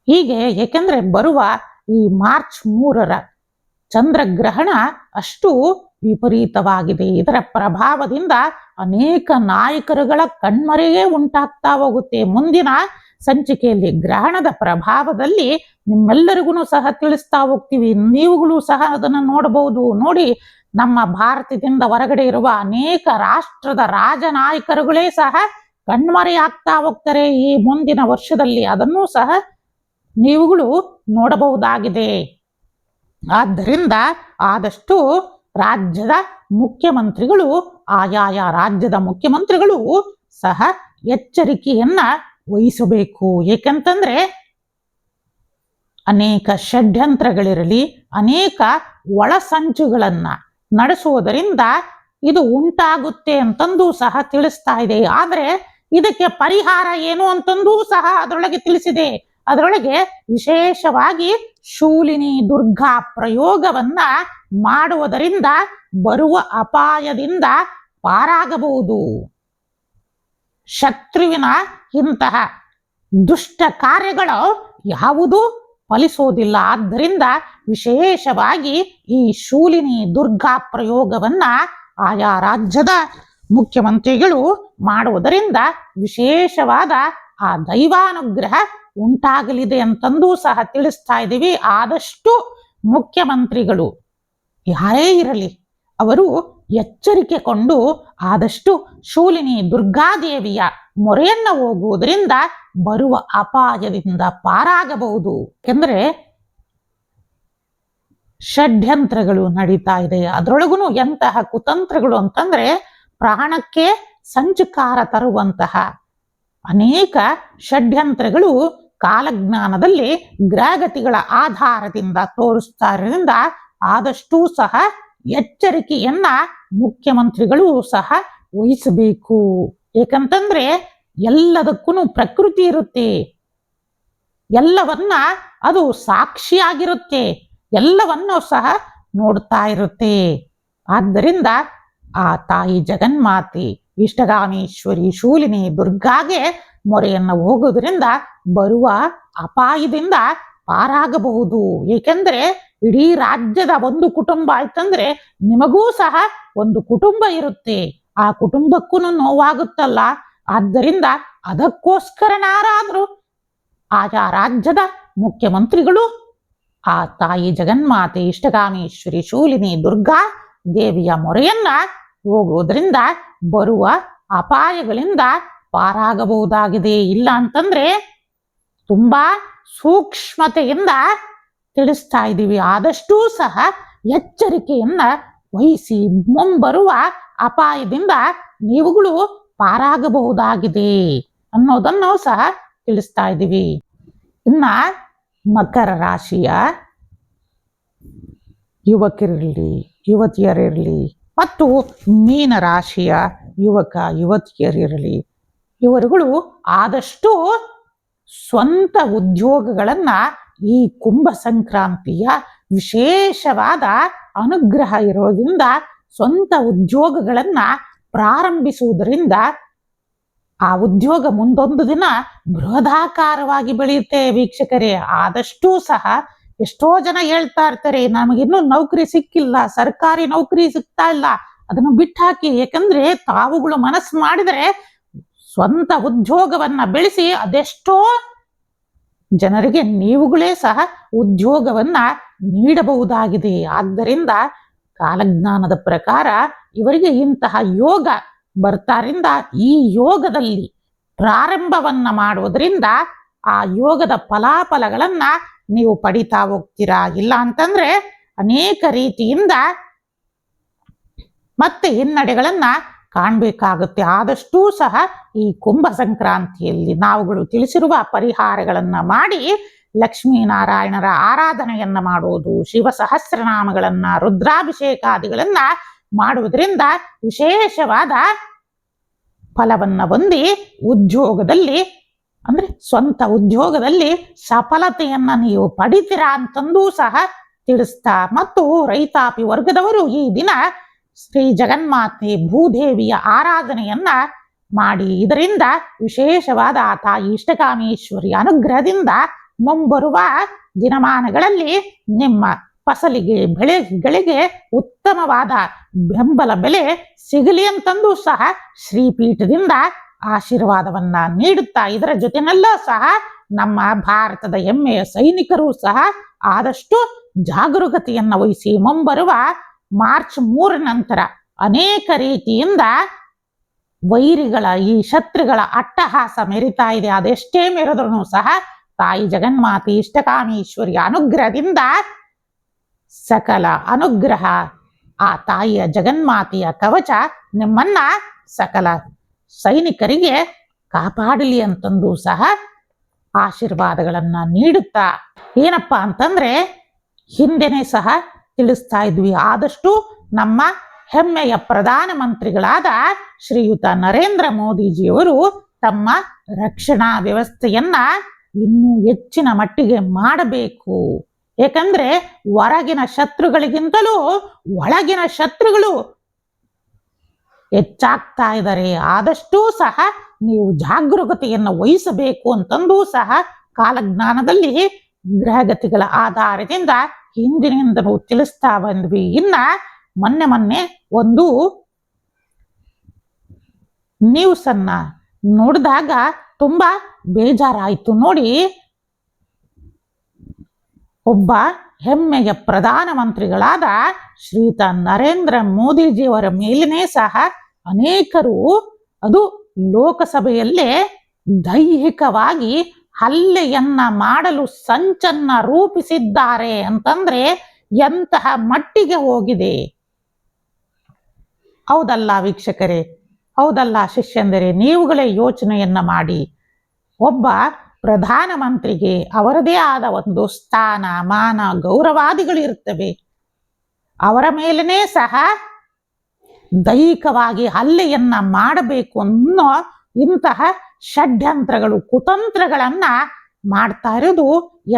ಹೀಗೆ ಏಕೆಂದರೆ ಬರುವ ಈ ಮಾರ್ಚ್ 3ರ ಚಂದ್ರಗ್ರಹಣ ಅಷ್ಟು ವಿಪರೀತವಾಗಿದೆ. ಇದರ ಪ್ರಭಾವದಿಂದ ಅನೇಕ ನಾಯಕರುಗಳ ಕಣ್ಮರೆಯೇ ಉಂಟಾಗ್ತಾ ಹೋಗುತ್ತೆ. ಮುಂದಿನ ಸಂಚಿಕೆಯಲ್ಲಿ ಗ್ರಹಣದ ಪ್ರಭಾವದಲ್ಲಿ ನಿಮ್ಮೆಲ್ಲರಿಗೂ ಸಹ ತಿಳಿಸ್ತಾ ಹೋಗ್ತೀವಿ. ನೀವುಗಳು ಸಹ ಅದನ್ನು ನೋಡಬಹುದು. ನೋಡಿ, ನಮ್ಮ ಭಾರತದಿಂದ ಹೊರಗಡೆ ಇರುವ ಅನೇಕ ರಾಷ್ಟ್ರದ ರಾಜನಾಯಕರುಗಳೇ ಸಹ ಕಣ್ಮರೆಯಾಗ್ತಾ ಹೋಗ್ತಾರೆ ಈ ಮುಂದಿನ ವರ್ಷದಲ್ಲಿ. ಅದನ್ನೂ ಸಹ ನೀವುಗಳು ನೋಡಬಹುದಾಗಿದೆ. ಆದ್ದರಿಂದ ಆದಷ್ಟು ರಾಜ್ಯದ ಮುಖ್ಯಮಂತ್ರಿಗಳು, ಆಯಾಯ ರಾಜ್ಯದ ಮುಖ್ಯಮಂತ್ರಿಗಳು ಸಹ ಎಚ್ಚರಿಕೆಯನ್ನ ವಹಿಸಬೇಕು. ಏಕೆಂತಂದ್ರೆ ಅನೇಕ ಷಡ್ಯಂತ್ರಗಳಿರಲಿ, ಅನೇಕ ಒಳಸಂಚುಗಳನ್ನ ನಡೆಸುವುದರಿಂದ ಇದು ಉಂಟಾಗುತ್ತೆ ಅಂತಂದು ಸಹ ತಿಳಿಸ್ತಾ ಇದೆ. ಆದರೆ ಇದಕ್ಕೆ ಪರಿಹಾರ ಏನು ಅಂತಂದು ಸಹ ಅದರೊಳಗೆ ತಿಳಿಸಿದೆ. ಅದರೊಳಗೆ ವಿಶೇಷವಾಗಿ ಶೂಲಿನಿ ದುರ್ಗಾ ಪ್ರಯೋಗವನ್ನ ಮಾಡುವುದರಿಂದ ಬರುವ ಅಪಾಯದಿಂದ ಪಾರಾಗಬಹುದು. ಶತ್ರುವಿನ ಇಂತಹ ದುಷ್ಟ ಕಾರ್ಯಗಳು ಯಾವುದೂ ಫಲಿಸೋದಿಲ್ಲ. ಆದ್ದರಿಂದ ವಿಶೇಷವಾಗಿ ಈ ಶೂಲಿನಿ ದುರ್ಗಾ ಪ್ರಯೋಗವನ್ನ ಆಯಾ ರಾಜ್ಯದ ಮುಖ್ಯಮಂತ್ರಿಗಳು ಮಾಡುವುದರಿಂದ ವಿಶೇಷವಾದ ಆ ದೈವಾನುಗ್ರಹ ಉಂಟಾಗಲಿದೆ ಅಂತಂದು ಸಹ ತಿಳಿಸ್ತಾ ಇದ್ದೀವಿ. ಆದಷ್ಟು ಮುಖ್ಯಮಂತ್ರಿಗಳು ಯಾರೇ ಇರಲಿ ಅವರು ಎಚ್ಚರಿಕೆ ಕೊಂಡು ಆದಷ್ಟು ಶೂಲಿನಿ ದುರ್ಗಾದೇವಿಯ ಮೊರೆಯನ್ನ ಹೋಗುವುದರಿಂದ ಬರುವ ಅಪಾಯದಿಂದ ಪಾರಾಗಬಹುದು. ಯಾಕೆಂದ್ರೆ ಷಡ್ಯಂತ್ರಗಳು ನಡೀತಾ ಇದೆ. ಅದರೊಳಗೂ ಎಂತಹ ಕುತಂತ್ರಗಳು ಅಂತಂದ್ರೆ ಪ್ರಾಣಕ್ಕೆ ಸಂಚುಕಾರ ತರುವಂತಹ ಅನೇಕ ಷಡ್ಯಂತ್ರಗಳು ಕಾಲಜ್ಞಾನದಲ್ಲಿ ಗ್ರಹಗತಿಗಳ ಆಧಾರದಿಂದ ತೋರಿಸ್ತಾ ಇರೋದ್ರಿಂದ ಆದಷ್ಟು ಸಹ ಎಚ್ಚರಿಕೆಯನ್ನ ಮುಖ್ಯಮಂತ್ರಿಗಳು ಸಹ ವಹಿಸಬೇಕು. ಏಕಂತಂದ್ರೆ ಎಲ್ಲದಕ್ಕೂ ಪ್ರಕೃತಿ ಇರುತ್ತೆ, ಎಲ್ಲವನ್ನ ಅದು ಸಾಕ್ಷಿಯಾಗಿರುತ್ತೆ, ಎಲ್ಲವನ್ನು ಸಹ ನೋಡ್ತಾ ಇರುತ್ತೆ. ಆದ್ದರಿಂದ ಆ ತಾಯಿ ಜಗನ್ಮಾತೆ ಇಷ್ಟಗಾಮೇಶ್ವರಿ ಶೂಲಿನಿ ದುರ್ಗಾಗೆ ಮೊರೆಯನ್ನು ಹೋಗೋದ್ರಿಂದ ಬರುವ ಅಪಾಯದಿಂದ ಪಾರಾಗಬಹುದು. ಏಕೆಂದ್ರೆ ಇಡೀ ರಾಜ್ಯದ ಒಂದು ಕುಟುಂಬ ಆಯ್ತಂದ್ರೆ ನಿಮಗೂ ಸಹ ಒಂದು ಕುಟುಂಬ ಇರುತ್ತೆ, ಆ ಕುಟುಂಬಕ್ಕೂ ನೋವಾಗುತ್ತಲ್ಲ. ಆದ್ದರಿಂದ ಅದಕ್ಕೋಸ್ಕರನಾರಾದ್ರೂ ಆಯಾ ರಾಜ್ಯದ ಮುಖ್ಯಮಂತ್ರಿಗಳು ಆ ತಾಯಿ ಜಗನ್ಮಾತೆ ಇಷ್ಟಗಾಮೇಶ್ವರಿ ಶೂಲಿನಿ ದುರ್ಗಾ ದೇವಿಯ ಮೊರೆಯನ್ನ ಹೋಗೋದ್ರಿಂದ ಬರುವ ಅಪಾಯಗಳಿಂದ ಪಾರಾಗಬಹುದಾಗಿದೆ. ಇಲ್ಲ ಅಂತಂದ್ರೆ ತುಂಬಾ ಸೂಕ್ಷ್ಮತೆಯಿಂದ ತಿಳಿಸ್ತಾ ಇದ್ದೀವಿ. ಆದಷ್ಟೂ ಸಹ ಎಚ್ಚರಿಕೆಯನ್ನ ವಹಿಸಿ ಮುಂಬರುವ ಅಪಾಯದಿಂದ ನೀವುಗಳು ಪಾರಾಗಬಹುದಾಗಿದೆ ಅನ್ನೋದನ್ನು ಸಹ ತಿಳಿಸ್ತಾ ಇದ್ದೀವಿ. ಇನ್ನ ಮಕರ ರಾಶಿಯ ಯುವಕರಿರಲಿ ಯುವತಿಯರಿರಲಿ ಮತ್ತು ಮೀನ ರಾಶಿಯ ಯುವಕ ಯುವತಿಯರಿರಲಿ, ಇವರುಗಳು ಆದಷ್ಟು ಸ್ವಂತ ಉದ್ಯೋಗಗಳನ್ನ ಈ ಕುಂಭ ಸಂಕ್ರಾಂತಿಯ ವಿಶೇಷವಾದ ಅನುಗ್ರಹ ಇರೋದ್ರಿಂದ ಸ್ವಂತ ಉದ್ಯೋಗಗಳನ್ನ ಪ್ರಾರಂಭಿಸುವುದರಿಂದ ಆ ಉದ್ಯೋಗ ಮುಂದೊಂದು ದಿನ ಬೃಹದಾಕಾರವಾಗಿ ಬೆಳೆಯುತ್ತೆ. ವೀಕ್ಷಕರೇ, ಆದಷ್ಟೂ ಸಹ ಎಷ್ಟೋ ಜನ ಹೇಳ್ತಾ ಇರ್ತಾರೆ ನಮಗಿನ್ನೂ ನೌಕರಿ ಸಿಕ್ಕಿಲ್ಲ, ಸರ್ಕಾರಿ ನೌಕರಿ ಸಿಗ್ತಾ ಇಲ್ಲ, ಅದನ್ನು ಬಿಟ್ಟಾಕಿ. ಯಾಕಂದ್ರೆ ತಾವುಗಳು ಮನಸ್ಸು ಮಾಡಿದರೆ ಸ್ವಂತ ಉದ್ಯೋಗವನ್ನ ಬೆಳೆಸಿ ಅದೆಷ್ಟೋ ಜನರಿಗೆ ನೀವುಗಳೇ ಸಹ ಉದ್ಯೋಗವನ್ನ ನೀಡಬಹುದಾಗಿದೆ. ಆದ್ದರಿಂದ ಕಾಲಜ್ಞಾನದ ಪ್ರಕಾರ ಇವರಿಗೆ ಇಂತಹ ಯೋಗ ಬರ್ತಾರಿಂದ ಈ ಯೋಗದಲ್ಲಿ ಪ್ರಾರಂಭವನ್ನ ಮಾಡುವುದರಿಂದ ಆ ಯೋಗದ ಫಲಾಫಲಗಳನ್ನ ನೀವು ಪಡಿತಾ ಹೋಗ್ತೀರಾ. ಇಲ್ಲ ಅಂತಂದ್ರೆ ಅನೇಕ ರೀತಿಯಿಂದ ಮತ್ತೆ ಹಿನ್ನಡೆಗಳನ್ನ ಕಾಣಬೇಕಾಗುತ್ತೆ. ಆದಷ್ಟೂ ಸಹ ಈ ಕುಂಭ ಸಂಕ್ರಾಂತಿಯಲ್ಲಿ ನಾವುಗಳು ತಿಳಿಸಿರುವ ಪರಿಹಾರಗಳನ್ನ ಮಾಡಿ ಲಕ್ಷ್ಮೀನಾರಾಯಣರ ಆರಾಧನೆಯನ್ನ ಮಾಡುವುದು, ಶಿವ ಸಹಸ್ರನಾಮಗಳನ್ನ ರುದ್ರಾಭಿಷೇಕಾದಿಗಳನ್ನ ಮಾಡುವುದರಿಂದ ವಿಶೇಷವಾದ ಫಲವನ್ನ ಹೊಂದಿ ಉದ್ಯೋಗದಲ್ಲಿ ಅಂದ್ರೆ ಸ್ವಂತ ಉದ್ಯೋಗದಲ್ಲಿ ಸಫಲತೆಯನ್ನ ನೀವು ಪಡಿತೀರಾ ಅಂತಂದೂ ಸಹ ತಿಳಿಸ್ತಾ, ಮತ್ತು ರೈತಾಪಿ ವರ್ಗದವರು ಈ ದಿನ ಶ್ರೀ ಜಗನ್ಮಾತೆ ಭೂದೇವಿಯ ಆರಾಧನೆಯನ್ನ ಮಾಡಿ, ಇದರಿಂದ ವಿಶೇಷವಾದ ಆ ತಾಯಿ ಇಷ್ಟಕಾಮೇಶ್ವರಿ ಅನುಗ್ರಹದಿಂದ ಮುಂಬರುವ ದಿನಮಾನಗಳಲ್ಲಿ ನಿಮ್ಮ ಫಸಲಿಗೆ ಬೆಳೆಗಳಿಗೆ ಉತ್ತಮವಾದ ಬೆಂಬಲ ಬೆಲೆ ಸಿಗಲಿ ಅಂತಂದು ಸಹ ಶ್ರೀಪೀಠದಿಂದ ಆಶೀರ್ವಾದವನ್ನ ನೀಡುತ್ತಾ, ಇದರ ಜೊತೆನೆಲ್ಲ ಸಹ ನಮ್ಮ ಭಾರತದ ಹೆಮ್ಮೆಯ ಸೈನಿಕರು ಸಹ ಆದಷ್ಟು ಜಾಗರೂಕತೆಯನ್ನು ವಹಿಸಿ ಮುಂಬರುವ ಮಾರ್ಚ್ 3 ನಂತರ ಅನೇಕ ರೀತಿಯಿಂದ ವೈರಿಗಳ ಈ ಶತ್ರುಗಳ ಅಟ್ಟಹಾಸ ಮೆರಿತಾ ಇದೆ. ಅದೆಷ್ಟೇ ಮೆರೆದ್ರೂ ಸಹ ತಾಯಿ ಜಗನ್ಮಾತೆ ಇಷ್ಟಕಾಮೇಶ್ವರಿ ಅನುಗ್ರಹದಿಂದ ಸಕಲ ಅನುಗ್ರಹ, ಆ ತಾಯಿಯ ಜಗನ್ಮಾತೆಯ ಕವಚ ನಿಮ್ಮನ್ನ ಸಕಲ ಸೈನಿಕರಿಗೆ ಕಾಪಾಡಲಿ ಅಂತಂದು ಸಹ ಆಶೀರ್ವಾದಗಳನ್ನ ನೀಡುತ್ತಾ, ಏನಪ್ಪಾ ಅಂತಂದ್ರೆ ಹಿಂದೆನೆ ಸಹ ತಿಳಿಸ್ತಾ ಇದ್ವಿ, ಆದಷ್ಟು ನಮ್ಮ ಹೆಮ್ಮೆಯ ಪ್ರಧಾನಮಂತ್ರಿಗಳಾದ ಶ್ರೀಯುತ ನರೇಂದ್ರ ಮೋದಿಜಿಯವರು ತಮ್ಮ ರಕ್ಷಣಾ ವ್ಯವಸ್ಥೆಯನ್ನ ಇನ್ನೂ ಹೆಚ್ಚಿನ ಮಟ್ಟಿಗೆ ಮಾಡಬೇಕು. ಏಕೆಂದ್ರೆ ಹೊರಗಿನ ಶತ್ರುಗಳಿಗಿಂತಲೂ ಒಳಗಿನ ಶತ್ರುಗಳು ಹೆಚ್ಚಾಗ್ತಾ ಇದ್ದಾರೆ. ಆದಷ್ಟೂ ಸಹ ನೀವು ಜಾಗರೂಕತೆಯನ್ನು ವಹಿಸಬೇಕು ಅಂತಂದು ಸಹ ಕಾಲಜ್ಞಾನದಲ್ಲಿ ಗ್ರಹಗತಿಗಳ ಆಧಾರದಿಂದ ಹಿಂದಿನಿಂದಲೂ ತಿಳಿಸ್ತಾ ಬಂದ್ವಿ. ಇನ್ನ ಮೊನ್ನೆ ಒಂದು ನ್ಯೂಸ್ ಅನ್ನ ನೋಡಿದಾಗ ತುಂಬಾ ಬೇಜಾರಾಯಿತು ನೋಡಿ. ಒಬ್ಬ ಹೆಮ್ಮೆಯ ಪ್ರಧಾನಮಂತ್ರಿಗಳಾದ ಶ್ರೀಯುತ ನರೇಂದ್ರ ಮೋದಿಜಿಯವರ ಮೇಲೇ ಸಹ ಅನೇಕರು ಅದು ಲೋಕಸಭೆಯಲ್ಲೇ ದೈಹಿಕವಾಗಿ ಹಲ್ಲೆಯನ್ನ ಮಾಡಲು ಸಂಚನ್ನ ರೂಪಿಸಿದ್ದಾರೆ ಅಂತಂದ್ರೆ ಎಂತಹ ಮಟ್ಟಿಗೆ ಹೋಗಿದೆ. ಹೌದಲ್ಲ ವೀಕ್ಷಕರೇ, ಹೌದಲ್ಲ ಶಿಷ್ಯಂದರೆ, ನೀವುಗಳೇ ಯೋಚನೆಯನ್ನ ಮಾಡಿ. ಒಬ್ಬ ಪ್ರಧಾನಮಂತ್ರಿಗೆ ಅವರದೇ ಆದ ಒಂದು ಸ್ಥಾನ ಮಾನ ಗೌರವಾದಿಗಳು ಇರುತ್ತವೆ. ಅವರ ಮೇಲೇ ಸಹ ದೈಹಿಕವಾಗಿ ಹಲ್ಲೆಯನ್ನ ಮಾಡಬೇಕು ಅನ್ನೋ ಇಂತಹ ಷಡ್ಯಂತ್ರಗಳು ಕುತಂತ್ರಗಳನ್ನ ಮಾಡ್ತಾ ಇರೋದು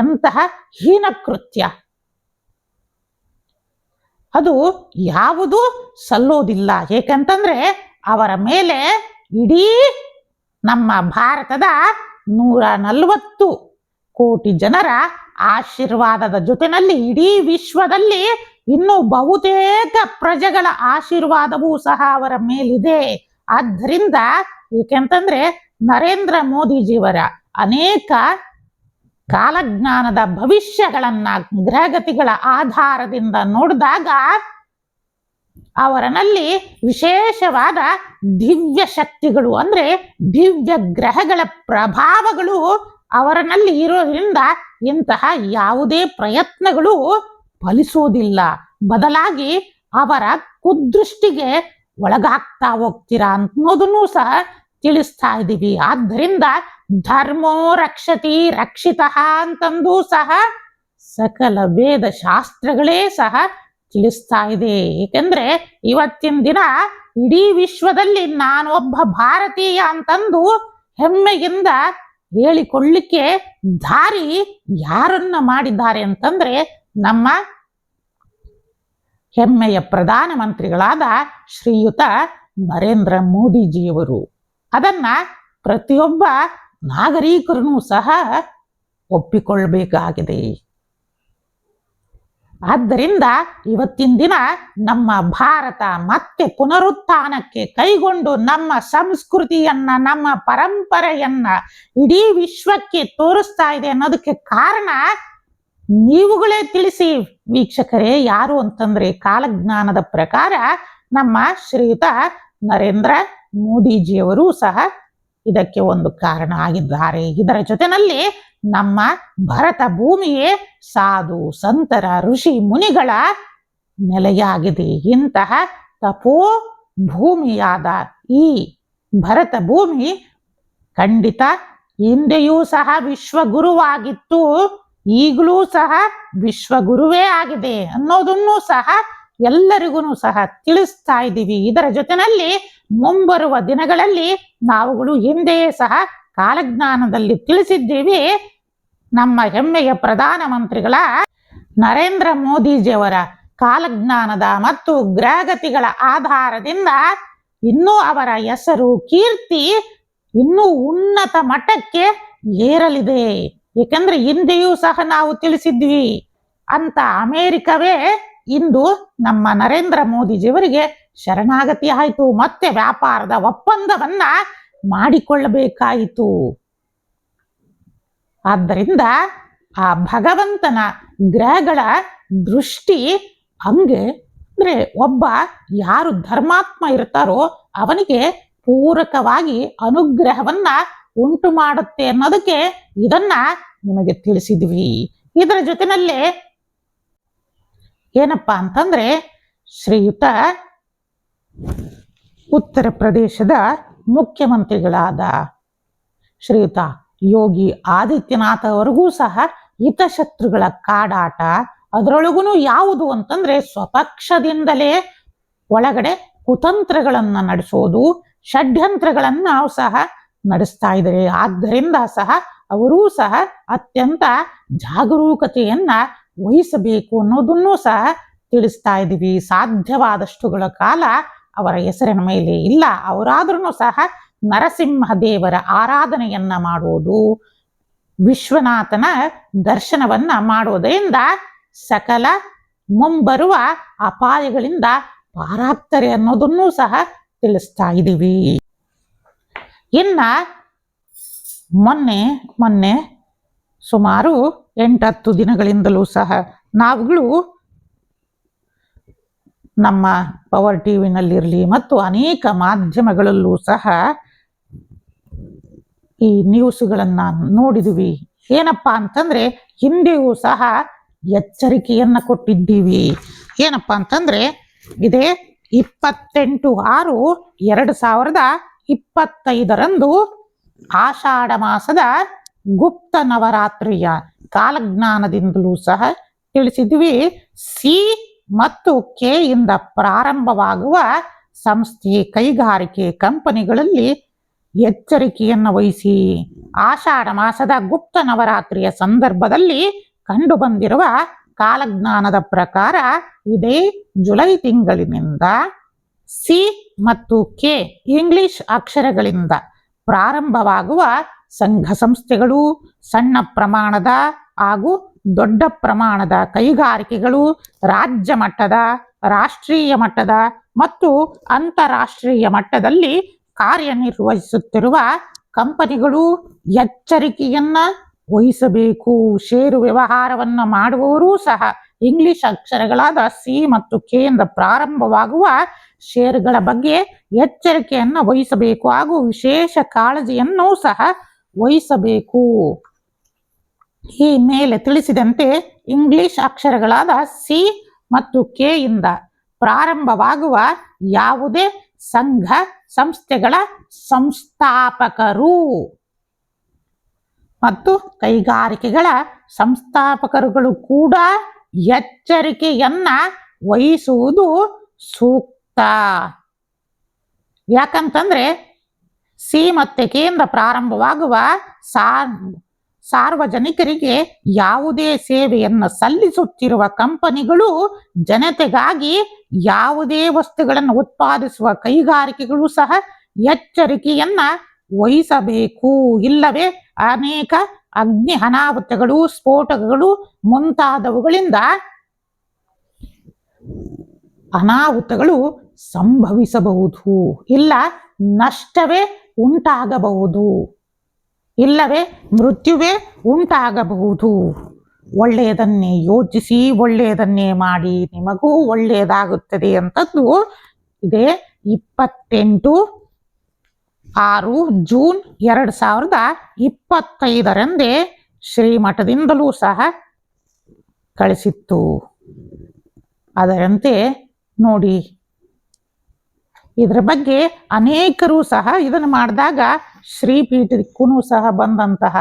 ಎಂತಹ ಹೀನಕೃತ್ಯ. ಅದು ಯಾವುದು ಸಲ್ಲೋದಿಲ್ಲ. ಏಕೆಂತಂದ್ರೆ ಅವರ ಮೇಲೆ ಇಡೀ ನಮ್ಮ ಭಾರತದ 140 ಕೋಟಿ ಜನರ ಆಶೀರ್ವಾದದ ಜೊತೆಯಲ್ಲಿ ಇಡೀ ವಿಶ್ವದಲ್ಲಿ ಇನ್ನು ಬಹುತೇಕ ಪ್ರಜೆಗಳ ಆಶೀರ್ವಾದವೂ ಸಹ ಅವರ ಮೇಲಿದೆ. ಆದ್ದರಿಂದ ಏಕೆಂತಂದ್ರೆ ನರೇಂದ್ರ ಮೋದಿಜಿಯವರ ಅನೇಕ ಕಾಲಜ್ಞಾನದ ಭವಿಷ್ಯಗಳನ್ನ ಗ್ರಹಗತಿಗಳ ಆಧಾರದಿಂದ ನೋಡಿದಾಗ ಅವರಲ್ಲಿ ವಿಶೇಷವಾದ ದಿವ್ಯ ಶಕ್ತಿಗಳು ಅಂದ್ರೆ ದಿವ್ಯ ಗ್ರಹಗಳ ಪ್ರಭಾವಗಳು ಅವರಲ್ಲಿ ಇರೋದ್ರಿಂದ ಇಂತಹ ಯಾವುದೇ ಪ್ರಯತ್ನಗಳು ಫಲಿಸೋದಿಲ್ಲ. ಬದಲಾಗಿ ಅವರ ಕುದೃಷ್ಟಿಗೆ ಒಳಗಾಗ್ತಾ ಹೋಗ್ತೀರಾ ಅನ್ನೋದನ್ನು ಸಹ ತಿಳಿಸ್ತಾ ಇದ್ದೀವಿ. ಆದ್ದರಿಂದ ಧರ್ಮೋ ರಕ್ಷತಿ ರಕ್ಷಿತಃ ಅಂತಂದು ಸಹ ಸಕಲ ವೇದ ಶಾಸ್ತ್ರಗಳೇ ಸಹ ತಿಳಿಸ್ತಾ ಇದೆ. ಏಕೆಂದ್ರೆ ಇವತ್ತಿನ ದಿನ ಇಡೀ ವಿಶ್ವದಲ್ಲಿ ನಾನು ಒಬ್ಬ ಭಾರತೀಯ ಅಂತಂದು ಹೆಮ್ಮೆಯಿಂದ ಹೇಳಿಕೊಳ್ಳಿಕ್ಕೆ ದಾರಿ ಯಾರನ್ನ ಮಾಡಿದ್ದಾರೆ ಅಂತಂದ್ರೆ ನಮ್ಮ ಹೆಮ್ಮೆಯ ಪ್ರಧಾನಮಂತ್ರಿಗಳಾದ ಶ್ರೀಯುತ ನರೇಂದ್ರ ಮೋದಿಜಿಯವರು. ಅದನ್ನ ಪ್ರತಿಯೊಬ್ಬ ನಾಗರಿಕರೂ ಸಹ ಒಪ್ಪಿಕೊಳ್ಳಬೇಕಾಗಿದೆ. ಆದ್ದರಿಂದ ಇವತ್ತಿನ ದಿನ ನಮ್ಮ ಭಾರತ ಮತ್ತೆ ಪುನರುತ್ಥಾನಕ್ಕೆ ಕೈಗೊಂಡು ನಮ್ಮ ಸಂಸ್ಕೃತಿಯನ್ನ ನಮ್ಮ ಪರಂಪರೆಯನ್ನ ಇಡೀ ವಿಶ್ವಕ್ಕೆ ತೋರಿಸ್ತಾ ಇದೆ ಅನ್ನೋದಕ್ಕೆ ಕಾರಣ ನೀವುಗಳೇ ತಿಳಿಸಿ ವೀಕ್ಷಕರೇ. ಯಾರು ಅಂತಂದ್ರೆ ಕಾಲಜ್ಞಾನದ ಪ್ರಕಾರ ನಮ್ಮ ಶ್ರೀಯುತ ನರೇಂದ್ರ ಮೋದಿಜಿಯವರು ಸಹ ಇದಕ್ಕೆ ಒಂದು ಕಾರಣ ಆಗಿದ್ದಾರೆ. ಇದರ ಜೊತೆಯಲ್ಲಿ ನಮ್ಮ ಭರತ ಭೂಮಿಯೇ ಸಾಧು ಸಂತರ ಋಷಿ ಮುನಿಗಳ ನೆಲೆಯಾಗಿದೆ. ಇಂತಹ ತಪೋ ಭೂಮಿಯಾದ ಈ ಭರತ ಭೂಮಿ ಖಂಡಿತ ಹಿಂದೆಯೂ ಸಹ ವಿಶ್ವಗುರುವಾಗಿತ್ತು, ಈಗಲೂ ಸಹ ವಿಶ್ವಗುರುವೇ ಆಗಿದೆ ಅನ್ನೋದನ್ನು ಸಹ ಎಲ್ಲರಿಗೂ ಸಹ ತಿಳಿಸ್ತಾ ಇದ್ದೀವಿ. ಇದರ ಜೊತೆಯಲ್ಲಿ ಮುಂಬರುವ ದಿನಗಳಲ್ಲಿ ನಾವುಗಳು ಹಿಂದೆಯೇ ಸಹ ಕಾಲಜ್ಞಾನದಲ್ಲಿ ತಿಳಿಸಿದ್ದೀವಿ. ನಮ್ಮ ಹೆಮ್ಮೆಯ ಪ್ರಧಾನಮಂತ್ರಿಗಳ ನರೇಂದ್ರ ಮೋದಿಜಿಯವರ ಕಾಲಜ್ಞಾನದ ಮತ್ತು ಗ್ರಹಗತಿಗಳ ಆಧಾರದಿಂದ ಇನ್ನೂ ಅವರ ಹೆಸರು ಕೀರ್ತಿ ಇನ್ನೂ ಉನ್ನತ ಮಟ್ಟಕ್ಕೆ ಏರಲಿದೆ. ಏಕೆಂದ್ರೆ ಹಿಂದೆಯೂ ಸಹ ನಾವು ತಿಳಿಸಿದ್ವಿ ಅಂತ ಅಮೆರಿಕವೇ ಇಂದು ನಮ್ಮ ನರೇಂದ್ರ ಮೋದಿಜಿಯವರಿಗೆ ಶರಣಾಗತಿ ಆಯಿತು. ಮತ್ತೆ ವ್ಯಾಪಾರದ ಒಪ್ಪಂದವನ್ನ ಮಾಡಿಕೊಳ್ಳಬೇಕಾಯಿತು. ಆದ್ದರಿಂದ ಆ ಭಗವಂತನ ಗ್ರಹಗಳ ದೃಷ್ಟಿ ಹಂಗೆ ಅಂದ್ರೆ ಒಬ್ಬ ಯಾರು ಧರ್ಮಾತ್ಮ ಇರ್ತಾರೋ ಅವನಿಗೆ ಪೂರಕವಾಗಿ ಅನುಗ್ರಹವನ್ನ ಉಂಟು ಮಾಡುತ್ತೆ ಅನ್ನೋದಕ್ಕೆ ಇದನ್ನ ನಿಮಗೆ ತಿಳಿಸಿದ್ವಿ. ಇದರ ಜೊತೆನಲ್ಲೇ ಏನಪ್ಪಾ ಅಂತಂದ್ರೆ ಶ್ರೀಯುತ ಉತ್ತರ ಪ್ರದೇಶದ ಮುಖ್ಯಮಂತ್ರಿಗಳಾದ ಶ್ರೀಯುತ ಯೋಗಿ ಆದಿತ್ಯನಾಥ್ ಅವರಿಗೂ ಸಹ ಹಿತಶತ್ರುಗಳ ಕಾಡಾಟ, ಅದರೊಳಗೂ ಯಾವುದು ಅಂತಂದ್ರೆ ಸ್ವಪಕ್ಷದಿಂದಲೇ ಒಳಗಡೆ ಕುತಂತ್ರಗಳನ್ನ ನಡೆಸೋದು, ಷಡ್ಯಂತ್ರಗಳನ್ನ ಸಹ ನಡೆಸ್ತಾ ಇದ್ದಾರೆ. ಆದ್ದರಿಂದ ಸಹ ಅವರೂ ಸಹ ಅತ್ಯಂತ ಜಾಗರೂಕತೆಯನ್ನ ವಹಿಸಬೇಕು ಅನ್ನೋದನ್ನು ಸಹ ತಿಳಿಸ್ತಾ ಇದ್ದೀವಿ. ಸಾಧ್ಯವಾದಷ್ಟುಗಳ ಕಾಲ ಅವರ ಹೆಸರಿನ ಮೇಲೆ ಇಲ್ಲ. ಅವರಾದ್ರೂ ಸಹ ನರಸಿಂಹ ದೇವರ ಆರಾಧನೆಯನ್ನ ಮಾಡುವುದು, ವಿಶ್ವನಾಥನ ದರ್ಶನವನ್ನ ಮಾಡೋದ್ರಿಂದ ಸಕಲ ಮುಂಬರುವ ಅಪಾಯಗಳಿಂದ ಪಾರಾಗ್ತಾರೆ ಅನ್ನೋದನ್ನು ಸಹ ತಿಳಿಸ್ತಾ ಇದ್ದೀವಿ. ಇನ್ನ ಮೊನ್ನೆ ಸುಮಾರು 8-10 ದಿನಗಳಿಂದಲೂ ಸಹ ನಾವುಗಳು ನಮ್ಮ ಪವರ್ ಟಿವಿನಲ್ಲಿರಲಿ ಮತ್ತು ಅನೇಕ ಮಾಧ್ಯಮಗಳಲ್ಲೂ ಸಹ ಈ ನ್ಯೂಸ್ಗಳನ್ನ ನೋಡಿದ್ವಿ. ಏನಪ್ಪಾ ಅಂತಂದ್ರೆ ಹಿಂದೆಯೂ ಸಹ ಎಚ್ಚರಿಕೆಯನ್ನ ಕೊಟ್ಟಿದ್ದೀವಿ. ಏನಪ್ಪಾ ಅಂತಂದ್ರೆ ಇದೇ 28/6/2025 ಆಷಾಢ ಮಾಸದ ಗುಪ್ತ ನವರಾತ್ರಿಯ ಕಾಲಜ್ಞಾನದಿಂದಲೂ ಸಹ ತಿಳಿಸಿದ್ವಿ. ಸಿ ಮತ್ತು ಕೆ ಇಂದ ಪ್ರಾರಂಭವಾಗುವ ಸಂಸ್ಥೆ, ಕೈಗಾರಿಕೆ, ಕಂಪನಿಗಳಲ್ಲಿ ಎಚ್ಚರಿಕೆಯನ್ನು ವಹಿಸಿ. ಆಷಾಢ ಮಾಸದ ಗುಪ್ತ ನವರಾತ್ರಿಯ ಸಂದರ್ಭದಲ್ಲಿ ಕಂಡು ಬಂದಿರುವ ಕಾಲಜ್ಞಾನದ ಪ್ರಕಾರ ಇದೇ ಜುಲೈ ತಿಂಗಳಿನಿಂದ ಸಿ ಮತ್ತು ಕೆ ಇಂಗ್ಲಿಷ್ ಅಕ್ಷರಗಳಿಂದ ಪ್ರಾರಂಭವಾಗುವ ಸಂಘ ಸಂಸ್ಥೆಗಳು, ಸಣ್ಣ ಪ್ರಮಾಣದ ಹಾಗೂ ದೊಡ್ಡ ಪ್ರಮಾಣದ ಕೈಗಾರಿಕೆಗಳು, ರಾಜ್ಯ ಮಟ್ಟದ, ರಾಷ್ಟ್ರೀಯ ಮಟ್ಟದ ಮತ್ತು ಅಂತಾರಾಷ್ಟ್ರೀಯ ಮಟ್ಟದಲ್ಲಿ ಕಾರ್ಯನಿರ್ವಹಿಸುತ್ತಿರುವ ಕಂಪನಿಗಳು ಎಚ್ಚರಿಕೆಯನ್ನ ವಹಿಸಬೇಕು. ಷೇರು ವ್ಯವಹಾರವನ್ನು ಮಾಡುವವರೂ ಸಹ ಇಂಗ್ಲಿಷ್ ಅಕ್ಷರಗಳಾದ ಸಿ ಮತ್ತು ಕೆ ಇಂದ ಪ್ರಾರಂಭವಾಗುವ ಷೇರುಗಳ ಬಗ್ಗೆ ಎಚ್ಚರಿಕೆಯನ್ನು ವಹಿಸಬೇಕು ಹಾಗೂ ವಿಶೇಷ ಕಾಳಜಿಯನ್ನು ಸಹ ವಹಿಸಬೇಕು. ಈ ಮೇಲೆ ತಿಳಿಸಿದಂತೆ ಇಂಗ್ಲಿಷ್ ಅಕ್ಷರಗಳಾದ ಸಿ ಮತ್ತು ಕೆ ಇಂದ ಪ್ರಾರಂಭವಾಗುವ ಯಾವುದೇ ಸಂಘ ಸಂಸ್ಥೆಗಳ ಸಂಸ್ಥಾಪಕರು ಮತ್ತು ಕೈಗಾರಿಕೆಗಳ ಸಂಸ್ಥಾಪಕರುಗಳು ಕೂಡ ಎಚ್ಚರಿಕೆಯನ್ನ ವಹಿಸುವುದು ಸೂಕ್ತ. ಯಾಕಂತಂದ್ರೆ ಸಿ ಮತ್ತು ಕೆ ಇಂದ ಪ್ರಾರಂಭವಾಗುವ ಸಾರ್ವಜನಿಕರಿಗೆ ಯಾವುದೇ ಸೇವೆಯನ್ನು ಸಲ್ಲಿಸುತ್ತಿರುವ ಕಂಪನಿಗಳು, ಜನತೆಗಾಗಿ ಯಾವುದೇ ವಸ್ತುಗಳನ್ನು ಉತ್ಪಾದಿಸುವ ಕೈಗಾರಿಕೆಗಳು ಸಹ ಎಚ್ಚರಿಕೆಯನ್ನ ವಹಿಸಬೇಕು. ಇಲ್ಲವೇ ಅನೇಕ ಅಗ್ನಿ ಅನಾಹುತಗಳು, ಸ್ಫೋಟಗಳು ಮುಂತಾದವುಗಳಿಂದ ಅನಾಹುತಗಳು ಸಂಭವಿಸಬಹುದು, ಇಲ್ಲ ನಷ್ಟವೇ ಉಂಟಾಗಬಹುದು, ಇಲ್ಲವೇ ಮೃತ್ಯುವೇ ಉಂಟಾಗಬಹುದು. ಒಳ್ಳೆಯದನ್ನೇ ಯೋಚಿಸಿ, ಒಳ್ಳೆಯದನ್ನೇ ಮಾಡಿ, ನಿಮಗೂ ಒಳ್ಳೆಯದಾಗುತ್ತದೆ ಅಂತದ್ದು ಇದೇ 28/6/2025 ಶ್ರೀಮಠದಿಂದಲೂ ಸಹ ಕಳಿಸಿತ್ತು. ಅದರಂತೆ ನೋಡಿ, ಇದರ ಬಗ್ಗೆ ಅನೇಕರು ಸಹ ಇದನ್ನು ಮಾಡಿದಾಗ ಶ್ರೀಪೀಠಕ್ಕೂ ಸಹ ಬಂದಂತಹ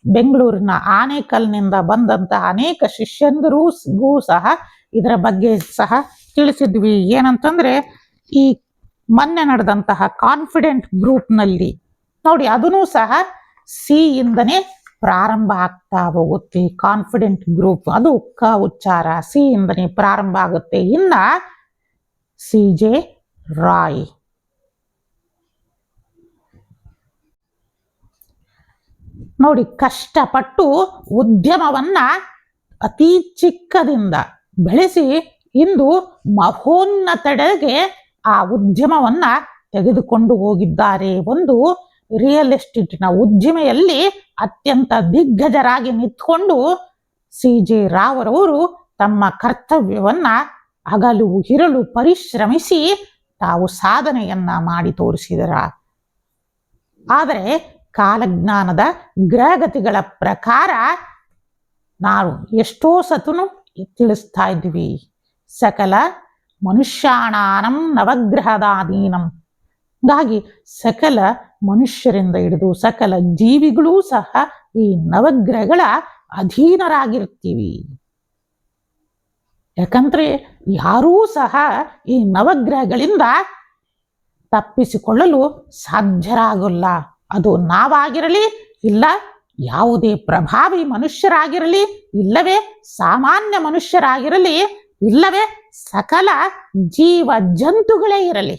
ಬೆಂಗಳೂರಿನ ಆನೇಕಲ್ನಿಂದ ಬಂದಂತಹ ಅನೇಕ ಶಿಷ್ಯಂದರಿಗೂ ಸಹ ಇದರ ಬಗ್ಗೆ ಸಹ ತಿಳಿಸಿದ್ವಿ. ಏನಂತಂದ್ರೆ ಈ ಮೊನ್ನೆ ನಡೆದಂತಹ ಕಾನ್ಫಿಡೆಂಟ್ ಗ್ರೂಪ್ನಲ್ಲಿ ನೋಡಿ, ಅದೂ ಸಹ ಸಿ ಇಂದನೇ ಪ್ರಾರಂಭ ಆಗ್ತಾ ಹೋಗುತ್ತೆ. ಕಾನ್ಫಿಡೆಂಟ್ ಗ್ರೂಪ್ ಅದು ಕ ಉಚ್ಚಾರ ಸಿ ಇಂದನೇ ಪ್ರಾರಂಭ ಆಗುತ್ತೆ. ಇನ್ನ CJ ರಾಯ್, ನೋಡಿ, ಕಷ್ಟಪಟ್ಟು ಉದ್ಯಮವನ್ನ ಅತಿ ಚಿಕ್ಕದಿಂದ ಬೆಳೆಸಿ ಇಂದು ಮಹೋನ್ನತೆಡೆಗೆ ಆ ಉದ್ಯಮವನ್ನ ತೆಗೆದುಕೊಂಡು ಹೋಗಿದ್ದಾರೆ. ಒಂದು ರಿಯಲ್ ಎಸ್ಟೇಟಿನ ಉದ್ದಿಮೆಯಲ್ಲಿ ಅತ್ಯಂತ ದಿಗ್ಗಜರಾಗಿ ನಿಂತ್ಕೊಂಡು CJ ರಾವ್ರವರು ತಮ್ಮ ಕರ್ತವ್ಯವನ್ನ ಹಗಲು ಇರಲು ಪರಿಶ್ರಮಿಸಿ ತಾವು ಸಾಧನೆಯನ್ನ ಮಾಡಿ ತೋರಿಸಿದರ. ಆದರೆ ಕಾಲಜ್ಞಾನದ ಗ್ರಹಗತಿಗಳ ಪ್ರಕಾರ ನಾವು ಎಷ್ಟೋ ಸತನು ತಿಳಿಸ್ತಾ ಇದ್ವಿ, ಸಕಲ ಮನುಷ್ಯಾಣಾನಂ ನವಗ್ರಹದಾಧೀನಂ. ಹಾಗಾಗಿ ಸಕಲ ಮನುಷ್ಯರಿಂದ ಹಿಡಿದು ಸಕಲ ಜೀವಿಗಳೂ ಸಹ ಈ ನವಗ್ರಹಗಳ ಅಧೀನರಾಗಿರ್ತೀವಿ. ಯಾಕಂದ್ರೆ ಯಾರೂ ಸಹ ಈ ನವಗ್ರಹಗಳಿಂದ ತಪ್ಪಿಸಿಕೊಳ್ಳಲು ಸಾಧ್ಯರಾಗಲ್ಲ. ಅದು ನಾವಾಗಿರಲಿ, ಇಲ್ಲ ಯಾವುದೇ ಪ್ರಭಾವಿ ಮನುಷ್ಯರಾಗಿರಲಿ, ಇಲ್ಲವೇ ಸಾಮಾನ್ಯ ಮನುಷ್ಯರಾಗಿರಲಿ, ಇಲ್ಲವೇ ಸಕಲ ಜೀವ ಜಂತುಗಳೇ ಇರಲಿ,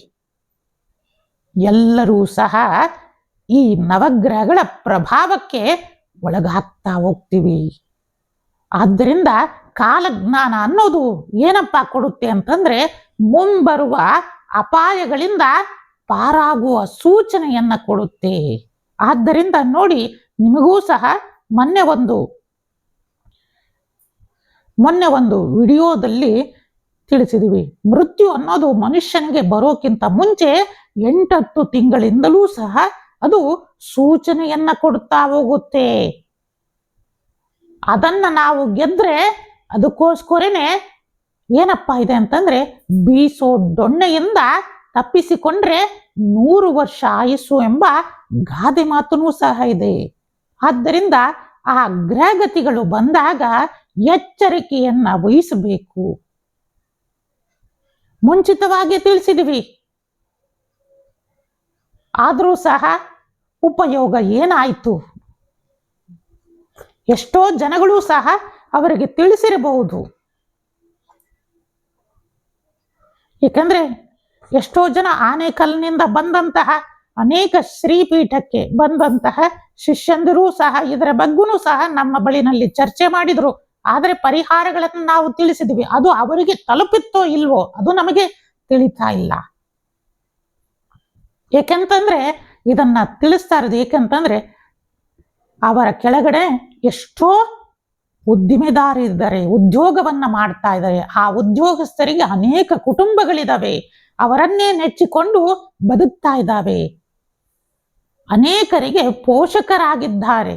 ಎಲ್ಲರೂ ಸಹ ಈ ನವಗ್ರಹಗಳ ಪ್ರಭಾವಕ್ಕೆ ಒಳಗಾಗ್ತಾ ಹೋಗ್ತೀವಿ. ಆದ್ದರಿಂದ ಕಾಲಜ್ಞಾನ ಅನ್ನೋದು ಏನಪ್ಪ ಕೊಡುತ್ತೆ ಅಂತಂದ್ರೆ, ಮುಂಬರುವ ಅಪಾಯಗಳಿಂದ ಪಾರಾಗುವ ಸೂಚನೆಯನ್ನ ಕೊಡುತ್ತೆ. ಆದ್ದರಿಂದ ನೋಡಿ, ನಿಮಗೂ ಸಹ ಮೊನ್ನೆ ಒಂದು ವಿಡಿಯೋದಲ್ಲಿ ತಿಳಿಸಿದ್ವಿ, ಮೃತ್ಯು ಅನ್ನೋದು ಮನುಷ್ಯನಿಗೆ ಬರೋಕ್ಕಿಂತ ಮುಂಚೆ 8 ತಿಂಗಳಿಂದಲೂ ಸಹ ಅದು ಸೂಚನೆಯನ್ನ ಕೊಡ್ತಾ ಹೋಗುತ್ತೆ. ಅದನ್ನ ನಾವು ಗೆದ್ರೆ, ಅದಕ್ಕೋಸ್ಕರನೇ ಏನಪ್ಪ ಇದೆ ಅಂತಂದ್ರೆ, ಬೀಸೋ ದೊಣ್ಣೆಯಿಂದ ತಪ್ಪಿಸಿಕೊಂಡ್ರೆ 100 ವರ್ಷ ಆಯುಸ್ಸು ಎಂಬ ಗಾದೆ ಮಾತನೂ ಸಹ ಇದೆ. ಆದ್ದರಿಂದ ಆ ಗ್ರಹಗತಿಗಳು ಬಂದಾಗ ಎಚ್ಚರಿಕೆಯನ್ನ ವಹಿಸಬೇಕು. ಮುಂಚಿತವಾಗಿ ತಿಳಿಸಿದ್ವಿ, ಆದರೂ ಸಹ ಉಪಯೋಗ ಏನಾಯ್ತು? ಎಷ್ಟೋ ಜನಗಳು ಸಹ ಅವರಿಗೆ ತಿಳಿಸಿರಬಹುದು. ಏಕೆಂದ್ರೆ ಎಷ್ಟೋ ಜನ ಆನೇಕಲ್ನಿಂದ ಬಂದಂತಹ ಅನೇಕ ಶ್ರೀಪೀಠಕ್ಕೆ ಬಂದಂತಹ ಶಿಷ್ಯಂದಿರೂ ಸಹ ಇದರ ಬಗ್ಗೂ ಸಹ ನಮ್ಮ ಬಳಿನಲ್ಲಿ ಚರ್ಚೆ ಮಾಡಿದ್ರು. ಆದರೆ ಪರಿಹಾರಗಳನ್ನು ನಾವು ತಿಳಿಸಿದ್ವಿ. ಅದು ಅವರಿಗೆ ತಲುಪಿತ್ತೋ ಇಲ್ವೋ ಅದು ನಮಗೆ ತಿಳಿತಾ ಇಲ್ಲ. ಏಕೆಂತಂದ್ರೆ ಇದನ್ನ ತಿಳಿಸ್ತಾ ಇರೋದು ಏಕೆಂತಂದ್ರೆ, ಅವರ ಕೆಳಗಡೆ ಎಷ್ಟೋ ಉದ್ದಿಮೆದಾರರಿದ್ದಾರೆ, ಉದ್ಯೋಗವನ್ನ ಮಾಡ್ತಾ ಇದ್ದಾರೆ. ಆ ಉದ್ಯೋಗಸ್ಥರಿಗೆ ಅನೇಕ ಕುಟುಂಬಗಳಿದಾವೆ, ಅವರನ್ನೇ ನೆಚ್ಚಿಕೊಂಡು ಬದುಕ್ತಾ ಇದ್ದಾವೆ. ಅನೇಕರಿಗೆ ಪೋಷಕರಾಗಿದ್ದಾರೆ.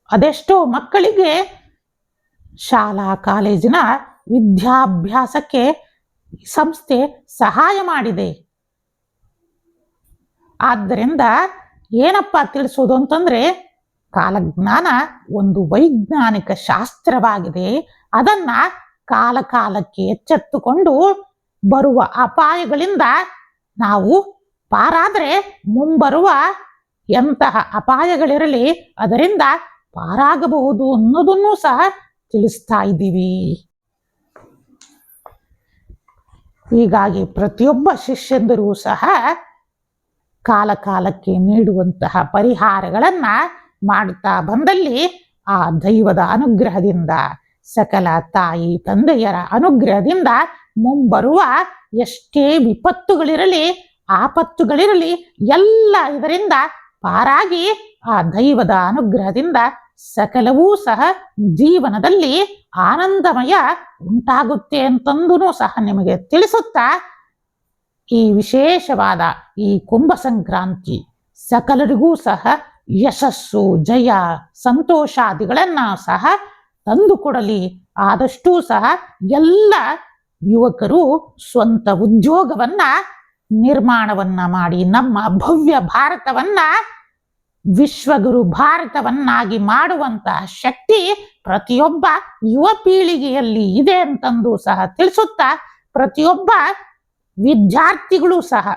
ಅದೆಷ್ಟೋ ಮಕ್ಕಳಿಗೆ ಶಾಲಾ ಕಾಲೇಜಿನ ವಿದ್ಯಾಭ್ಯಾಸಕ್ಕೆ ಸಂಸ್ಥೆ ಸಹಾಯ ಮಾಡಿದೆ. ಆದ್ದರಿಂದ ಏನಪ್ಪ ತಿಳಿಸೋದು ಅಂತಂದ್ರೆ, ಕಾಲಜ್ಞಾನ ಒಂದು ವೈಜ್ಞಾನಿಕ ಶಾಸ್ತ್ರವಾಗಿದೆ. ಅದನ್ನ ಕಾಲಕಾಲಕ್ಕೆ ಎಚ್ಚೆತ್ತುಕೊಂಡು ಬರುವ ಅಪಾಯಗಳಿಂದ ನಾವು ಪಾರಾದ್ರೆ, ಮುಂಬರುವ ಎಂತಹ ಅಪಾಯಗಳಿರಲಿ ಅದರಿಂದ ಪಾರಾಗಬಹುದು ಅನ್ನೋದನ್ನು ಸಹ ತಿಳಿಸ್ತಾ ಇದ್ದೀವಿ. ಹೀಗಾಗಿ ಪ್ರತಿಯೊಬ್ಬ ಶಿಷ್ಯಂದರೂ ಸಹ ಕಾಲಕಾಲಕ್ಕೆ ನೀಡುವಂತಹ ಪರಿಹಾರಗಳನ್ನ ಮಾಡ್ತಾ ಬಂದಲ್ಲಿ ಆ ದೈವದ ಅನುಗ್ರಹದಿಂದ, ಸಕಲ ತಾಯಿ ತಂದೆಯರ ಅನುಗ್ರಹದಿಂದ ಮುಂಬರುವ ಎಷ್ಟೇ ವಿಪತ್ತುಗಳಿರಲಿ, ಆಪತ್ತುಗಳಿರಲಿ, ಎಲ್ಲ ಇದರಿಂದ ಪಾರಾಗಿ ಆ ದೈವದ ಅನುಗ್ರಹದಿಂದ ಸಕಲವೂ ಸಹ ಜೀವನದಲ್ಲಿ ಆನಂದಮಯ ಉಂಟಾಗುತ್ತೆ ಅಂತಂದೂ ಸಹ ನಿಮಗೆ ತಿಳಿಸುತ್ತಾ, ಈ ವಿಶೇಷವಾದ ಈ ಕುಂಭ ಸಂಕ್ರಾಂತಿ ಸಕಲರಿಗೂ ಸಹ ಯಶಸ್ಸು, ಜಯ, ಸಂತೋಷಾದಿಗಳನ್ನ ಸಹ ತಂದುಕೊಡಲಿ. ಆದಷ್ಟೂ ಸಹ ಎಲ್ಲ ಯುವಕರು ಸ್ವಂತ ಉದ್ಯೋಗವನ್ನ ನಿರ್ಮಾಣವನ್ನ ಮಾಡಿ ನಮ್ಮ ಭವ್ಯ ಭಾರತವನ್ನ ವಿಶ್ವಗುರು ಭಾರತವನ್ನಾಗಿ ಮಾಡುವಂತಹ ಶಕ್ತಿ ಪ್ರತಿಯೊಬ್ಬ ಯುವ ಪೀಳಿಗೆಯಲ್ಲಿ ಇದೆ ಅಂತಂದು ಸಹ ತಿಳಿಸುತ್ತಾ, ಪ್ರತಿಯೊಬ್ಬ ವಿದ್ಯಾರ್ಥಿಗಳು ಸಹ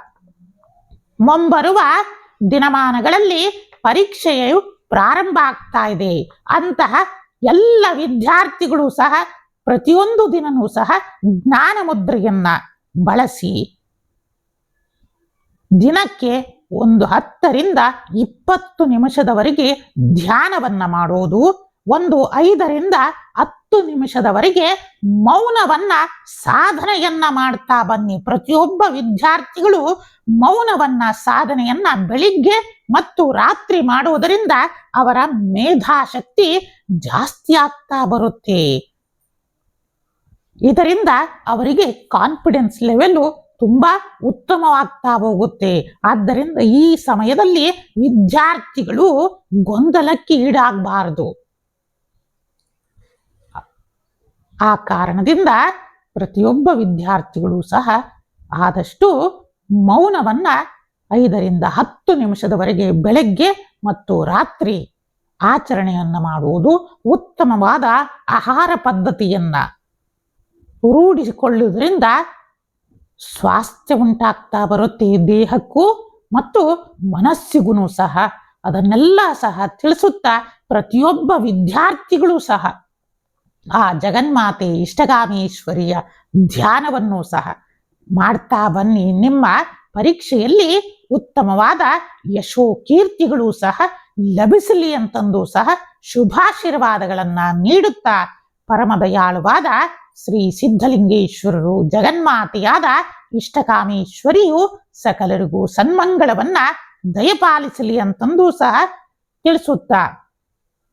ಮುಂಬರುವ ದಿನಮಾನಗಳಲ್ಲಿ ಪರೀಕ್ಷೆಯು ಪ್ರಾರಂಭ ಆಗ್ತಾ ಇದೆ. ಅಂತಹ ಎಲ್ಲ ವಿದ್ಯಾರ್ಥಿಗಳು ಸಹ ಪ್ರತಿಯೊಂದು ದಿನವೂ ಸಹ ಜ್ಞಾನ ಮುದ್ರೆಯನ್ನ ಬಳಸಿ ದಿನಕ್ಕೆ 10 ರಿಂದ 20 ನಿಮಿಷದವರೆಗೆ ಧ್ಯಾನವನ್ನ ಮಾಡೋದು, 5 ರಿಂದ 10 ನಿಮಿಷದವರೆಗೆ ಮೌನವನ್ನ ಸಾಧನೆಯನ್ನ ಮಾಡ್ತಾ ಬನ್ನಿ. ಪ್ರತಿಯೊಬ್ಬ ವಿದ್ಯಾರ್ಥಿಗಳು ಮೌನವನ್ನ ಸಾಧನೆಯನ್ನ ಬೆಳಿಗ್ಗೆ ಮತ್ತು ರಾತ್ರಿ ಮಾಡುವುದರಿಂದ ಅವರ ಮೇಧಾಶಕ್ತಿ ಜಾಸ್ತಿ ಆಗ್ತಾ ಬರುತ್ತೆ. ಇದರಿಂದ ಅವರಿಗೆ ಕಾನ್ಫಿಡೆನ್ಸ್ ಲೆವೆಲ್ ತುಂಬಾ ಉತ್ತಮವಾಗ್ತಾ ಹೋಗುತ್ತೆ. ಆದ್ದರಿಂದ ಈ ಸಮಯದಲ್ಲಿ ವಿದ್ಯಾರ್ಥಿಗಳು ಗೊಂದಲಕ್ಕೆ ಈಡಾಗಬಾರದು. ಆ ಕಾರಣದಿಂದ ಪ್ರತಿಯೊಬ್ಬ ವಿದ್ಯಾರ್ಥಿಗಳು ಸಹ ಆದಷ್ಟು ಮೌನವನ್ನ 5 ರಿಂದ 10 ನಿಮಿಷದವರೆಗೆ ಬೆಳಗ್ಗೆ ಮತ್ತು ರಾತ್ರಿ ಆಚರಣೆಯನ್ನ ಮಾಡುವುದು, ಉತ್ತಮವಾದ ಆಹಾರ ಪದ್ಧತಿಯನ್ನ ರೂಢಿಸಿಕೊಳ್ಳುವುದರಿಂದ ಸ್ವಾಸ್ಥ್ಯ ಉಂಟಾಗ್ತಾ ಬರುತ್ತೆ ದೇಹಕ್ಕೂ ಮತ್ತು ಮನಸ್ಸಿಗೂ ಸಹ. ಅದನ್ನೆಲ್ಲ ಸಹ ತಿಳಿಸುತ್ತಾ ಪ್ರತಿಯೊಬ್ಬ ವಿದ್ಯಾರ್ಥಿಗಳು ಸಹ ಆ ಜಗನ್ಮಾತೆ ಇಷ್ಟಗಾಮೇಶ್ವರಿಯ ಧ್ಯಾನವನ್ನು ಸಹ ಮಾಡ್ತಾ ಬನ್ನಿ. ನಿಮ್ಮ ಪರೀಕ್ಷೆಯಲ್ಲಿ ಉತ್ತಮವಾದ ಯಶೋ ಕೀರ್ತಿಗಳು ಸಹ ಲಭಿಸಲಿ ಅಂತಂದು ಸಹ ಶುಭಾಶೀರ್ವಾದಗಳನ್ನ ನೀಡುತ್ತಾ, ಪರಮದಯಾಳುವಾದ ಶ್ರೀ ಸಿದ್ಧಲಿಂಗೇಶ್ವರರು ಜಗನ್ಮಾತೆಯಾದ ಇಷ್ಟಕಾಮೇಶ್ವರಿಯು ಸಕಲರಿಗೂ ಸನ್ಮಂಗಳವನ್ನ ದಯಪಾಲಿಸಲಿ ಅಂತಂದು ಸಹ ತಿಳಿಸುತ್ತಾ,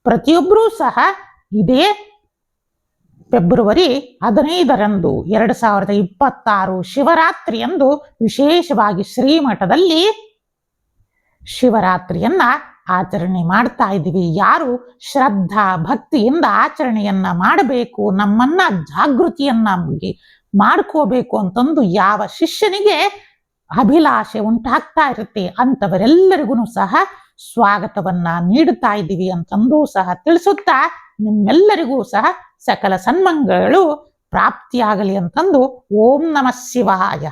ಪ್ರತಿಯೊಬ್ಬರೂ ಸಹ ಇದೇ ಫೆಬ್ರವರಿ 15ರಂದು 2026 ಶಿವರಾತ್ರಿಯಂದು ವಿಶೇಷವಾಗಿ ಶ್ರೀಮಠದಲ್ಲಿ ಶಿವರಾತ್ರಿಯನ್ನ ಆಚರಣೆ ಮಾಡ್ತಾ ಇದ್ದೀವಿ. ಯಾರು ಶ್ರದ್ಧಾ ಭಕ್ತಿಯಿಂದ ಆಚರಣೆಯನ್ನ ಮಾಡಬೇಕು, ನಮ್ಮನ್ನ ಜಾಗೃತಿಯನ್ನ ಮಾಡ್ಕೋಬೇಕು ಅಂತಂದು ಯಾವ ಶಿಷ್ಯನಿಗೆ ಅಭಿಲಾಷೆ ಉಂಟಾಗ್ತಾ ಇರುತ್ತೆ ಅಂತವರೆಲ್ಲರಿಗೂ ಸಹ ಸ್ವಾಗತವನ್ನ ನೀಡುತ್ತಾ ಇದ್ದೀವಿ ಅಂತಂದು ಸಹ ತಿಳಿಸುತ್ತಾ, ನಿಮ್ಮೆಲ್ಲರಿಗೂ ಸಹ ಸಕಲ ಸನ್ಮಂಗಳಗಳು ಪ್ರಾಪ್ತಿಯಾಗಲಿ ಅಂತಂದು ಓಂ ನಮಃ ಶಿವಾಯ.